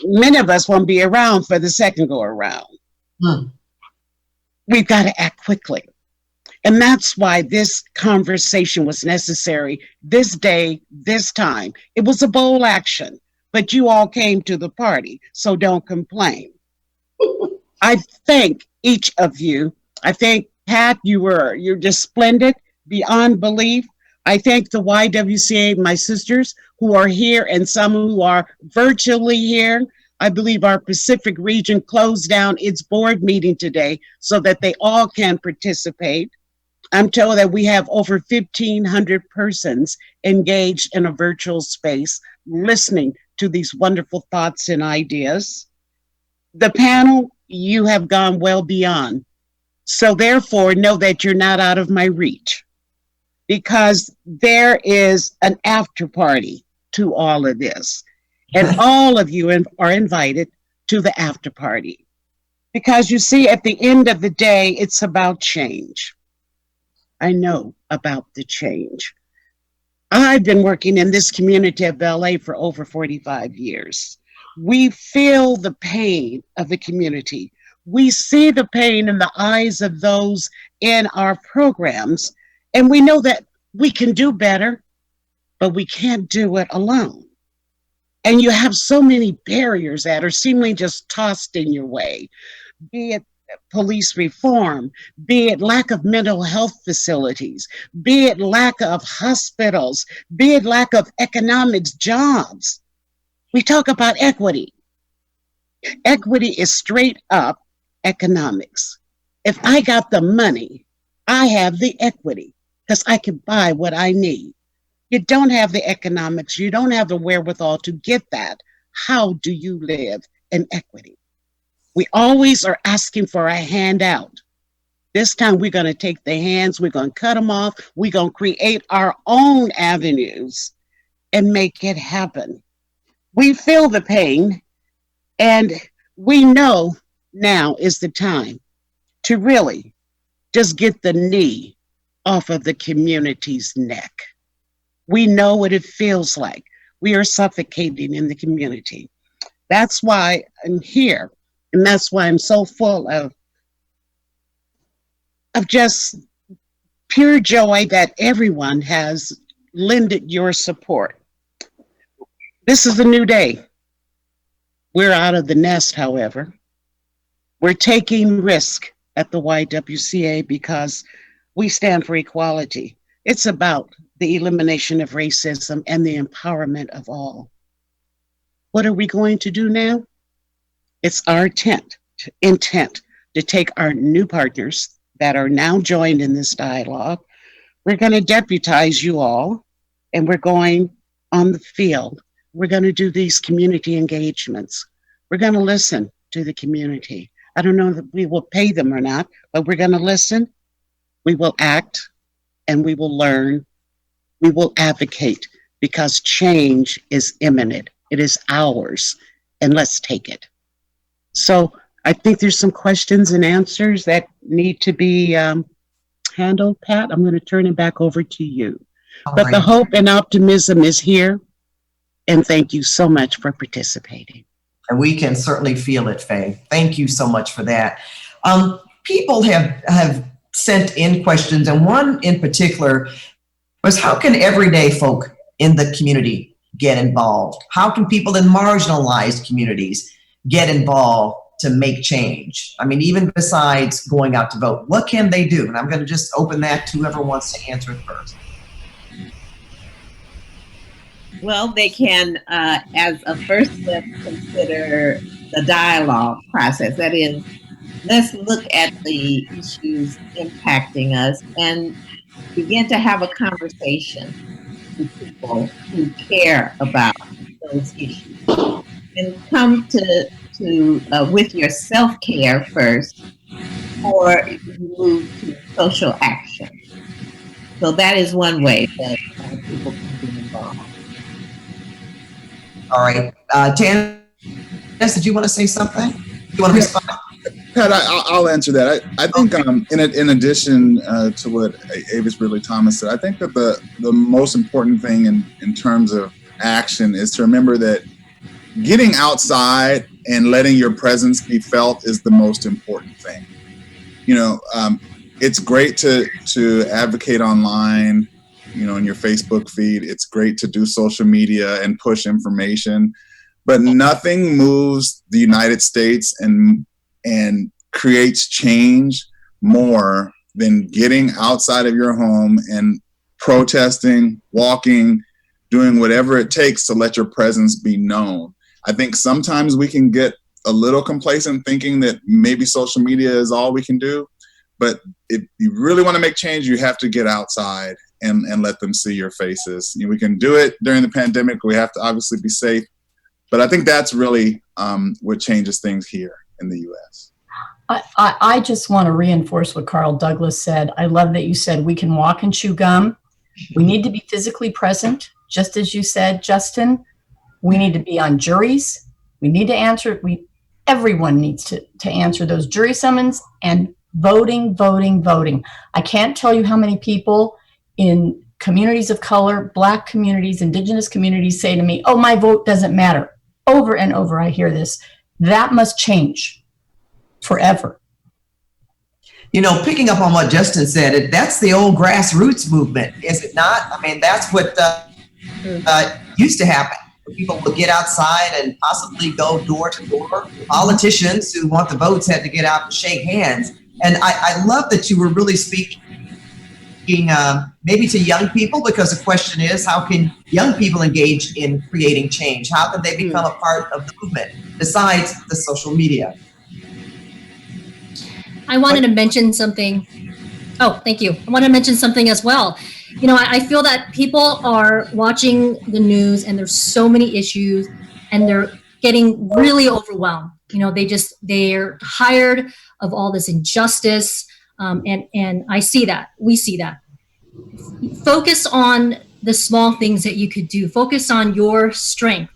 many of us won't be around for the second go around. We've got to act quickly. And that's why this conversation was necessary this day, this time. It was a bold action, but you all came to the party, so don't complain. I thank each of you. I thank Pat, you're just splendid, beyond belief. I thank the YWCA, my sisters who are here and some who are virtually here. I believe our Pacific region closed down its board meeting today so that they all can participate. I'm told that we have over 1,500 persons engaged in a virtual space, listening to these wonderful thoughts and ideas. The panel, you have gone well beyond. So therefore, know that you're not out of my reach. because there is an after party to all of this. And all of you are invited to the after party. Because you see, at the end of the day, it's about change. I know about the change. I've been working in this community of LA for over 45 years. We feel the pain of the community. We see the pain in the eyes of those in our programs, and we know that we can do better, but we can't do it alone. And you have so many barriers that are seemingly just tossed in your way, be it police reform, be it lack of mental health facilities, be it lack of hospitals, be it lack of economics, jobs. We talk about equity. Equity is straight up economics. If I got the money, I have the equity because I can buy what I need. You don't have the economics, you don't have the wherewithal to get that. How do you live in equity? We always are asking for a handout. This time we're going to take the hands, we're going to cut them off, we're going to create our own avenues and make it happen. We feel the pain, and we know now is the time to really just get the knee off of the community's neck. We know what it feels like. We are suffocating in the community. That's why I'm here. And that's why I'm so full of just pure joy that everyone has lended your support. This is a new day. We're out of the nest, however. We're taking risk at the YWCA because we stand for equality. It's about the elimination of racism and the empowerment of all. What are we going to do now? It's our intent to take our new partners that are now joined in this dialogue. We're going to deputize you all, and we're going on the field. We're going to do these community engagements. We're going to listen to the community. I don't know that we will pay them or not, but we're going to listen. We will act, and we will learn. We will advocate because change is imminent. It is ours, and let's take it. So I think there's some questions and answers that need to be handled. Pat, I'm going to turn it back over to you. But the hope and optimism is here, and thank you so much for participating. And we can certainly feel it, Faye. Thank you so much for that. People have sent in questions, and one in particular was, how can everyday folk in the community get involved? How can people in marginalized communities get involved to make change? I mean, even besides going out to vote, what can they do? And I'm going to just open that to whoever wants to answer it first. Well, they can, as a first step, consider the dialogue process. That is, let's look at the issues impacting us and begin to have a conversation with people who care about those issues. And come to with your self-care first, or you move to social action. So that is one way that people can be involved. All right. Tanis, did you want to say something? You want to respond? Pat, I'll answer that. I think in addition to what Avis Ridley Thomas said, I think that the most important thing in terms of action is to remember that getting outside and letting your presence be felt is the most important thing. You know, it's great to advocate online, you know, in your Facebook feed. It's great to do social media and push information, but nothing moves the United States and creates change more than getting outside of your home and protesting, walking, doing whatever it takes to let your presence be known. I think sometimes we can get a little complacent thinking that maybe social media is all we can do. But if you really want to make change, you have to get outside and let them see your faces. You know, we can do it during the pandemic. We have to obviously be safe. But I think that's really what changes things here in the U.S. I just want to reinforce what Carl Douglas said. I love that you said we can walk and chew gum We need to be physically present, just as you said, Justin. We need to be on juries. We need to answer, everyone needs to answer those jury summons, and voting. I can't tell you how many people in communities of color, Black communities, Indigenous communities say to me, oh, my vote doesn't matter. Over and over I hear this. That must change forever. You know, picking up on what Justin said, that's the old grassroots movement, is it not? I mean, that's what used to happen. People would get outside and possibly go door to door. Politicians who want the votes had to get out and shake hands. And I love that you were really speaking maybe to young people, because the question is, how can young people engage in creating change? How can they become a part of the movement besides the social media? I wanted to mention something. Oh, thank you. I want to mention something as well. You know, I feel that people are watching the news and there's so many issues and they're getting really overwhelmed. You know, they're tired of all this injustice. And I see that. We see that. Focus on the small things that you could do. Focus on your strength.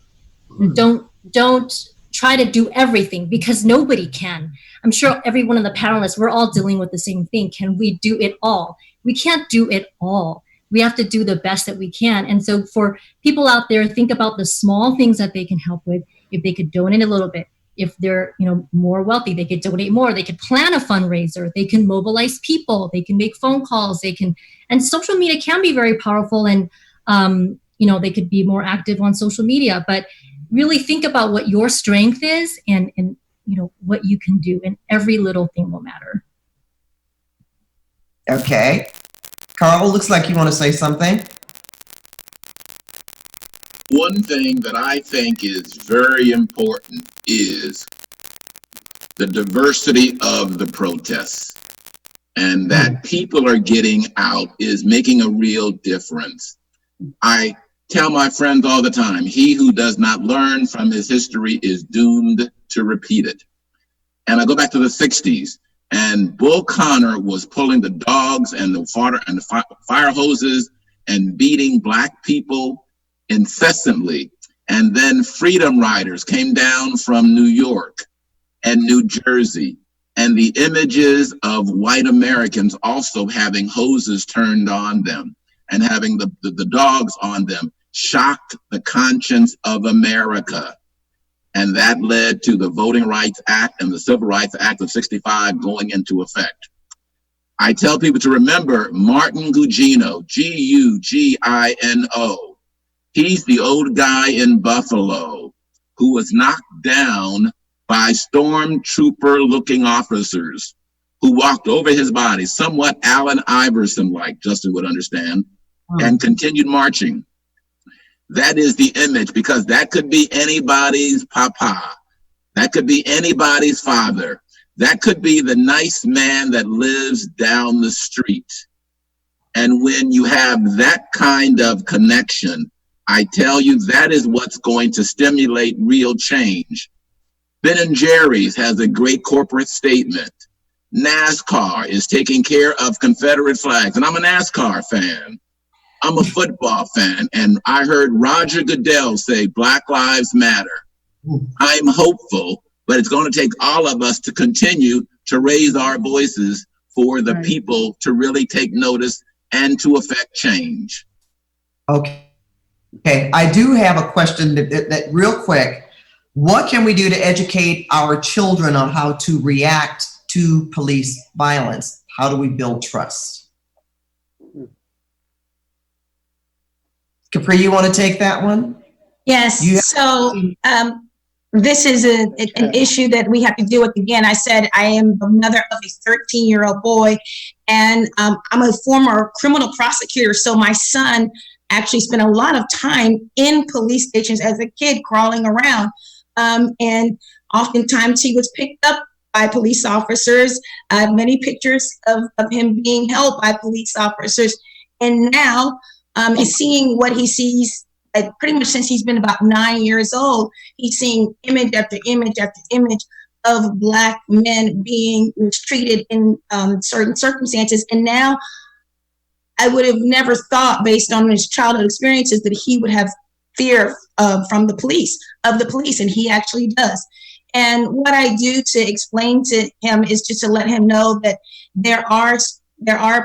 Don't try to do everything, because nobody can. I'm sure every one of the panelists, we're all dealing with the same thing. Can we do it all? We can't do it all. We have to do the best that we can. And so for people out there, think about the small things that they can help with. If they could donate a little bit, if they're, more wealthy, they could donate more. They could plan a fundraiser. They can mobilize people. They can make phone calls. And social media can be very powerful. And, they could be more active on social media, but really think about what your strength is and what you can do, and every little thing will matter. Okay. Carl, looks like you want to say something. One thing that I think is very important is the diversity of the protests, and that people are getting out is making a real difference. I tell my friends all the time, he who does not learn from his history is doomed to repeat it. And I go back to the 60s, and Bull Connor was pulling the dogs and the fire hoses and beating Black people incessantly. And then Freedom Riders came down from New York and New Jersey, and the images of white Americans also having hoses turned on them and having the dogs on them shocked the conscience of America. And that led to the Voting Rights Act and the Civil Rights Act of 65 going into effect. I tell people to remember Martin Gugino, Gugino. He's the old guy in Buffalo who was knocked down by stormtrooper-looking officers who walked over his body, somewhat Allen Iverson-like, Justin would understand, and continued marching. That is the image, because that could be anybody's papa. That could be anybody's father. That could be the nice man that lives down the street. And when you have that kind of connection, I tell you, that is what's going to stimulate real change. Ben & Jerry's has a great corporate statement. NASCAR is taking care of Confederate flags. And I'm a NASCAR fan. I'm a football fan, and I heard Roger Goodell say Black Lives Matter. I'm hopeful, but it's going to take all of us to continue to raise our voices for the people to really take notice and to affect change. Okay, I do have a question that real quick. What can we do to educate our children on how to react to police violence? How do we build trust? Capri, you want to take that one? Yes. So this is an issue that we have to deal with. Again, I said I am the mother of a 13-year-old boy, and I'm a former criminal prosecutor. So my son actually spent a lot of time in police stations as a kid, crawling around. And oftentimes he was picked up by police officers. Many pictures of him being held by police officers. And now, is seeing what he sees pretty much since he's been about 9 years old. He's seeing image after image after image of Black men being mistreated in certain circumstances. And now I would have never thought, based on his childhood experiences, that he would have fear from the police, and he actually does. And what I do to explain to him is just to let him know that there are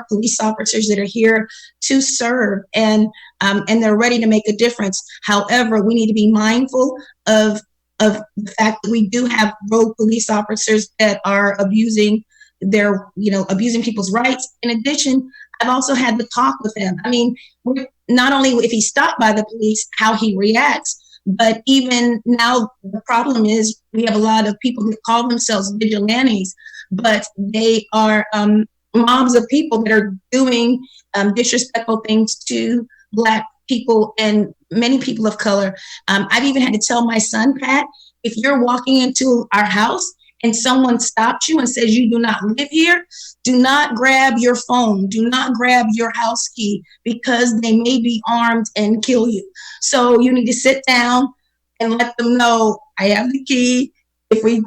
police officers that are here to serve, and they're ready to make a difference. However, we need to be mindful of the fact that we do have rogue police officers that are abusing people's rights. In addition, I've also had the talk with him. I mean, not only if he's stopped by the police, how he reacts, but even now the problem is we have a lot of people who call themselves vigilantes, but they are mobs of people that are doing disrespectful things to Black people and many people of color. I've even had to tell my son, Pat, if you're walking into our house and someone stops you and says you do not live here, do not grab your phone, do not grab your house key, because they may be armed and kill you. So you need to sit down and let them know, I have the key. If we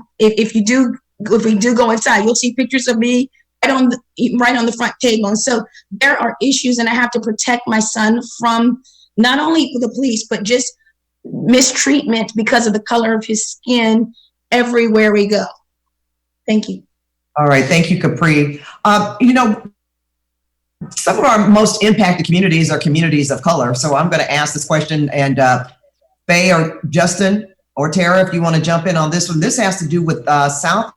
do go inside, you'll see pictures of me right on the front table. And so there are issues, and I have to protect my son from not only the police, but just mistreatment because of the color of his skin everywhere we go. Thank you. All right. Thank you, Capri. Some of our most impacted communities are communities of color. So I'm going to ask this question, and Faye or Justin or Terra, if you want to jump in on this one. This has to do with South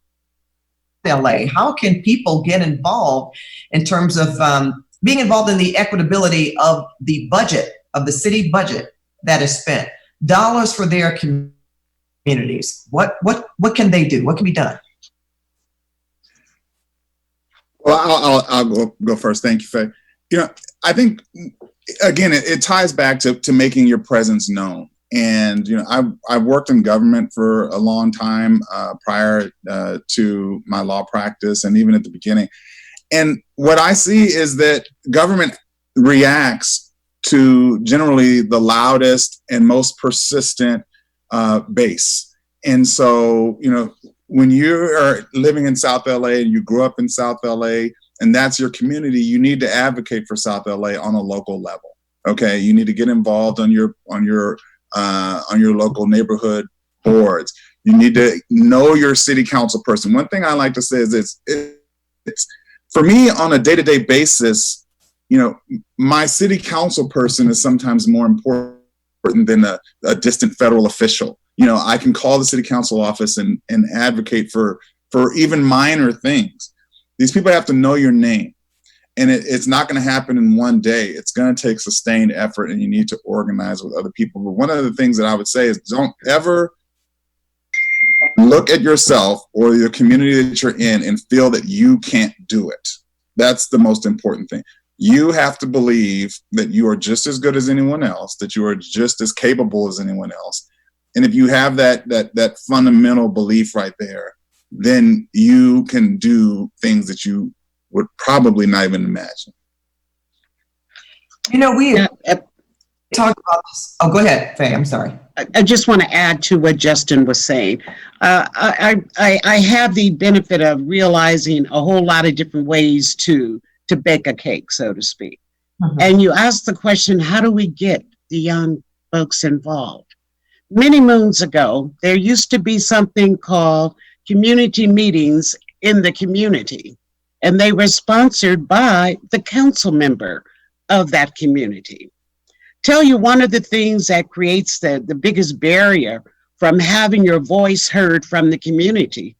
LA. How can people get involved in terms of being involved in the equitability of the budget, of the city budget that is spent, dollars for their communities? What can they do? What can be done? Well, I'll go first. Thank you, Faye. I think, again, it ties back to making your presence known. And, I've worked in government for a long time prior to my law practice, and even at the beginning. And what I see is that government reacts to generally the loudest and most persistent base. And so, when you are living in South LA and you grew up in South LA and that's your community, you need to advocate for South LA on a local level. Okay, you need to get involved on your local neighborhood boards. You need to know your city council person. One thing I like to say is it's for me on a day-to-day basis. My city council person is sometimes more important than a distant federal official. I can call the city council office and advocate for even minor things. These people have to know your name, and it's not going to happen in one day. It's going to take sustained effort, and you need to organize with other people. But one of the things that I would say is don't ever look at yourself or your community that you're in and feel that you can't do it. That's the most important thing. You have to believe that you are just as good as anyone else, that you are just as capable as anyone else. And if you have that fundamental belief right there, then you can do things that you would probably not even imagine. We talk about this. Oh, go ahead, Faye. I'm sorry. I just want to add to what Justin was saying. I have the benefit of realizing a whole lot of different ways to bake a cake, so to speak. And you ask the question, how do we get the young folks involved? Many moons ago, there used to be something called community meetings in the community, and they were sponsored by the council member of that community. Tell you one of the things that creates the biggest barrier from having your voice heard from the community.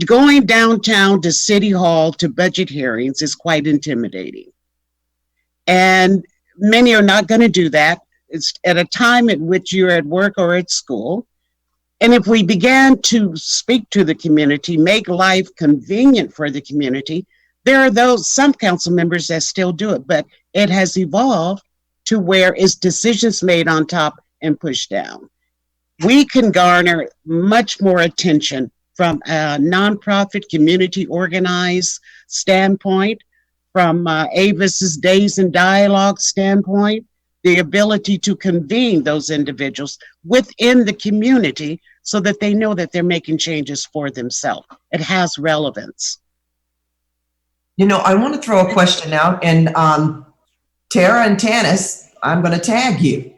Going downtown to City Hall to budget hearings is quite intimidating. And many are not going to do that. It's at a time at which you're at work or at school. And if we began to speak to the community, make life convenient for the community, there are some council members that still do it, but it has evolved to where it's decisions made on top and pushed down. We can garner much more attention from a nonprofit community organized standpoint, from Avis's Days and Dialogue standpoint, the ability to convene those individuals within the community so that they know that they're making changes for themselves. It has relevance. You know, I want to throw a question out, and Terra and Tanis, I'm going to tag you.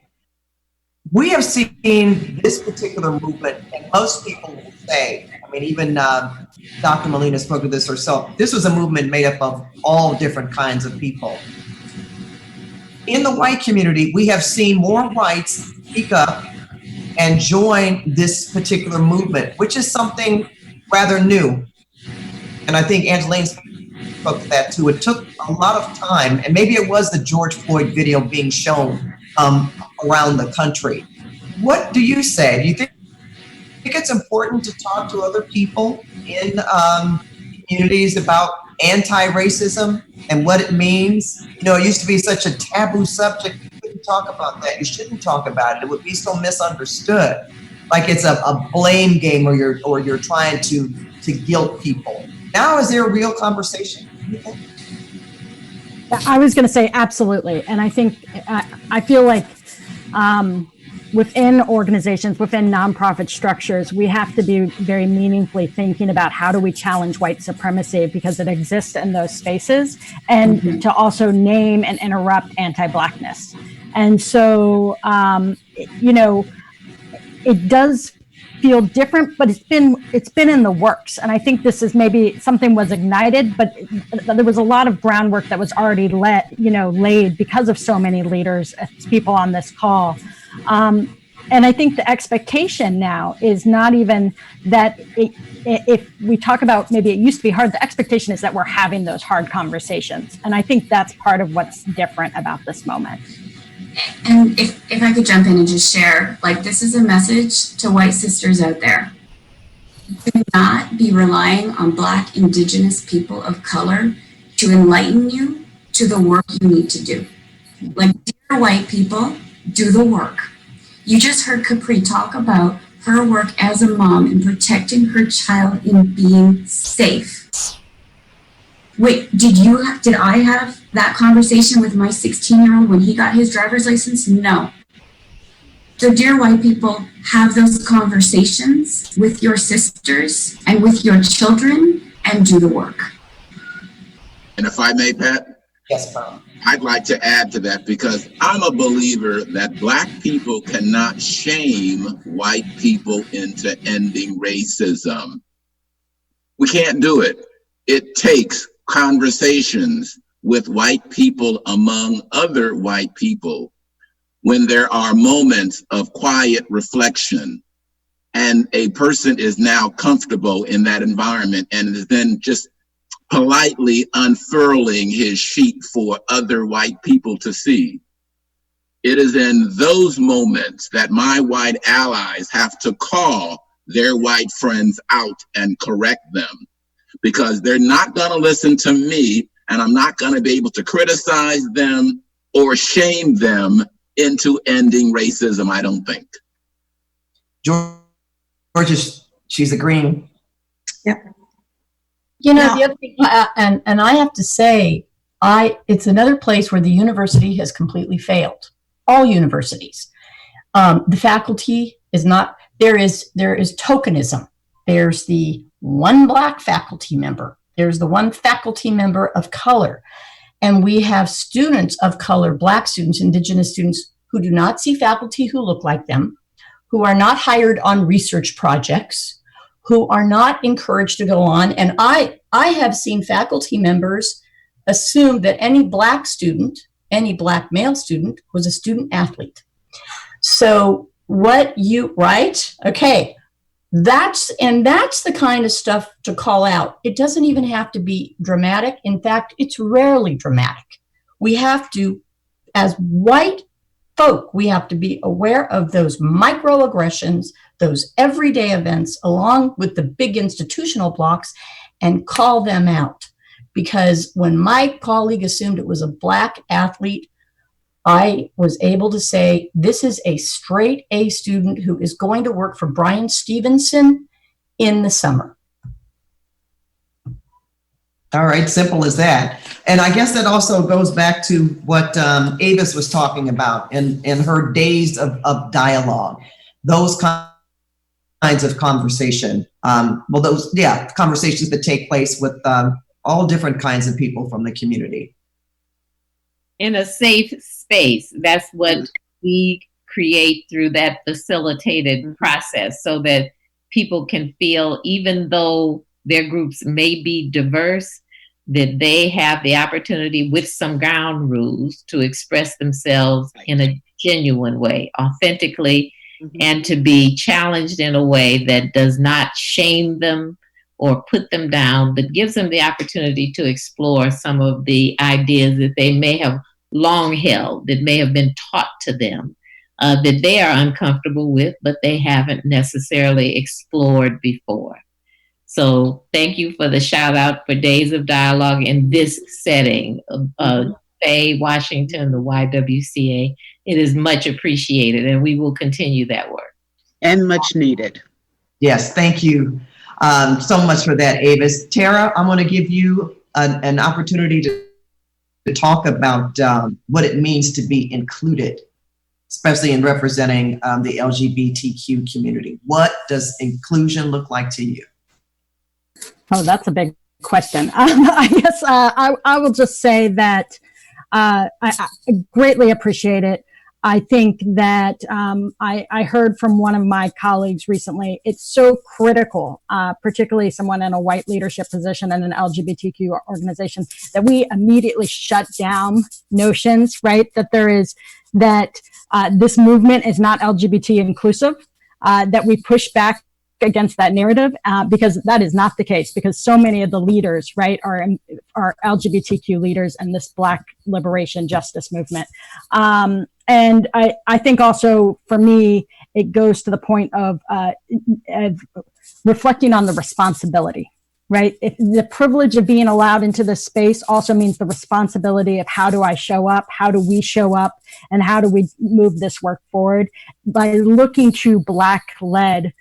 We have seen this particular movement, and most people will say, I mean, even Dr. Melina spoke to this herself, this was a movement made up of all different kinds of people. In the white community, we have seen more whites speak up and join this particular movement, which is something rather new. And I think Angeline spoke to that too. It took a lot of time, and maybe it was the George Floyd video being shown around the country. What do you say? Do you think it's important to talk to other people in communities about anti-racism and what it means? You know, it used to be such a taboo subject. You couldn't talk about that. You shouldn't talk about it. It would be so misunderstood. Like it's a blame game, or you're trying to guilt people. Now, is there a real conversation? I was going to say absolutely. And I think, I feel like within organizations, within nonprofit structures, we have to be very meaningfully thinking about how do we challenge white supremacy, because it exists in those spaces, and to also name and interrupt anti-Blackness. And so, you know, it does feel different, but it's been in the works. And I think this is maybe something was ignited, but there was a lot of groundwork that was already laid because of so many leaders, people on this call. And I think the expectation now is not even that if we talk about maybe it used to be hard, the expectation is that we're having those hard conversations. And I think that's part of what's different about this moment. And if I could jump in and just share, like, this is a message to white sisters out there. Do not be relying on Black, Indigenous people of color to enlighten you to the work you need to do. Like, dear white people, do the work. You just heard Capri talk about her work as a mom in protecting her child in being safe. Wait, did I have that conversation with my 16-year-old when he got his driver's license? No. So dear white people, have those conversations with your sisters and with your children and do the work. And if I may, Pat? Yes, Bob. I'd like to add to that, because I'm a believer that Black people cannot shame white people into ending racism. We can't do it. It takes conversations with white people among other white people when there are moments of quiet reflection and a person is now comfortable in that environment and is then just politely unfurling his sheet for other white people to see. It is in those moments that my white allies have to call their white friends out and correct them, because they're not going to listen to me, and I'm not going to be able to criticize them or shame them into ending racism, I don't think. Jorja, she's agreeing. Yep. You know, the other thing, and I have to say, it's another place where the university has completely failed. All universities. The faculty is not, there is tokenism. There's the one Black faculty member. There's the one faculty member of color. And we have students of color, Black students, Indigenous students, who do not see faculty who look like them, who are not hired on research projects, who are not encouraged to go on. And I have seen faculty members assume that any Black student, any Black male student, was a student athlete. So right? Okay. That's the kind of stuff to call out. It doesn't even have to be dramatic. In fact, it's rarely dramatic. We have to, as white folk, we have to be aware of those microaggressions, those everyday events, along with the big institutional blocks, and call them out. Because when my colleague assumed it was a Black athlete, I was able to say, this is a straight A student who is going to work for Brian Stevenson in the summer. All right, simple as that. And I guess that also goes back to what Avis was talking about in her days of dialogue, those kinds of conversation. Conversations that take place with all different kinds of people from the community. In a safe space. That's what we create through that facilitated process, so that people can feel, even though their groups may be diverse, that they have the opportunity with some ground rules to express themselves in a genuine way, authentically, and to be challenged in a way that does not shame them or put them down, but gives them the opportunity to explore some of the ideas that they may have long held, that may have been taught to them, that they are uncomfortable with, but they haven't necessarily explored before. So thank you for the shout out for Days of Dialogue in this setting. Faye, Washington, the YWCA, it is much appreciated, and we will continue that work. And much needed. Yes, thank you so much for that, Avis. Terra, I'm going to give you an opportunity to talk about what it means to be included, especially in representing the LGBTQ community. What does inclusion look like to you? Oh, that's a big question. I guess I will just say that I greatly appreciate it. I think that I heard from one of my colleagues recently, it's so critical, particularly someone in a white leadership position in an LGBTQ organization, that we immediately shut down notions, right? That there is, that this movement is not LGBT inclusive, that we push back against that narrative, because that is not the case, because so many of the leaders, right, are LGBTQ leaders in this Black liberation justice movement. And I think also for me, it goes to the point of reflecting on the responsibility, right? If the privilege of being allowed into this space also means the responsibility of how do I show up, how do we show up, and how do we move this work forward by looking to Black-led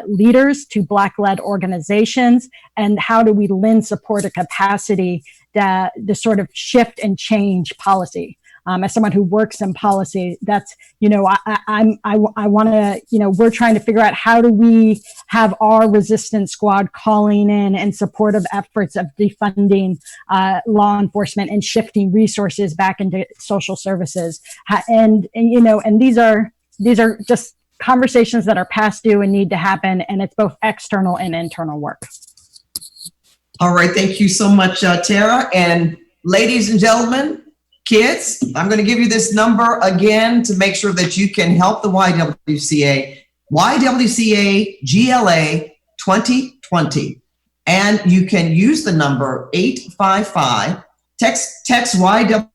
leaders, to Black-led organizations, and how do we lend support a capacity to sort of shift and change policy. As someone who works in policy, that's, you know, I want to, you know, we're trying to figure out how do we have our resistance squad calling in support of efforts of defunding law enforcement and shifting resources back into social services. And you know, and these are just conversations that are past due and need to happen. And it's both external and internal work. All right. Thank you so much, Terra. And ladies and gentlemen, kids, I'm going to give you this number again to make sure that you can help the YWCA, YWCA GLA 2020. And you can use the number 855, text YWCA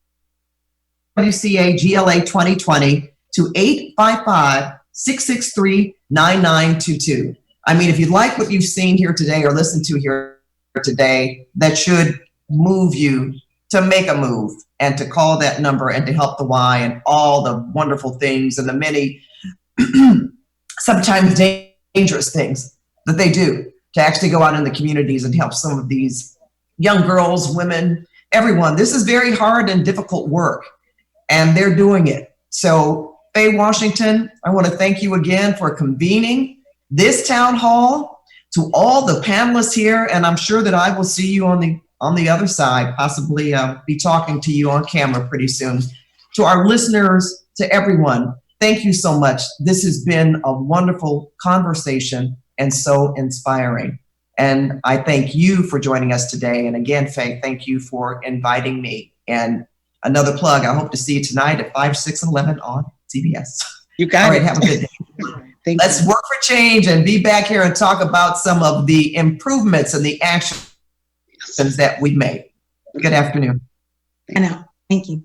GLA 2020 to 855-663-9922. I mean, if you like what you've seen here today or listened to here today, that should move you to make a move and to call that number and to help the Y and all the wonderful things and the many sometimes dangerous things that they do to actually go out in the communities and help some of these young girls, women, everyone. This is very hard and difficult work, and they're doing it. So Faye, Washington, I want to thank you again for convening this town hall, to all the panelists here, and I'm sure that I will see you on the other side, possibly be talking to you on camera pretty soon. To our listeners, to everyone, thank you so much. This has been a wonderful conversation and so inspiring. And I thank you for joining us today. And again, Faye, thank you for inviting me. And another plug, I hope to see you tonight at 5, 6, and 11 on CBS. You got it. All right, have a good day. Let's work for change and be back here and talk about some of the improvements and the actions that we made. Good afternoon. I know. Thank you.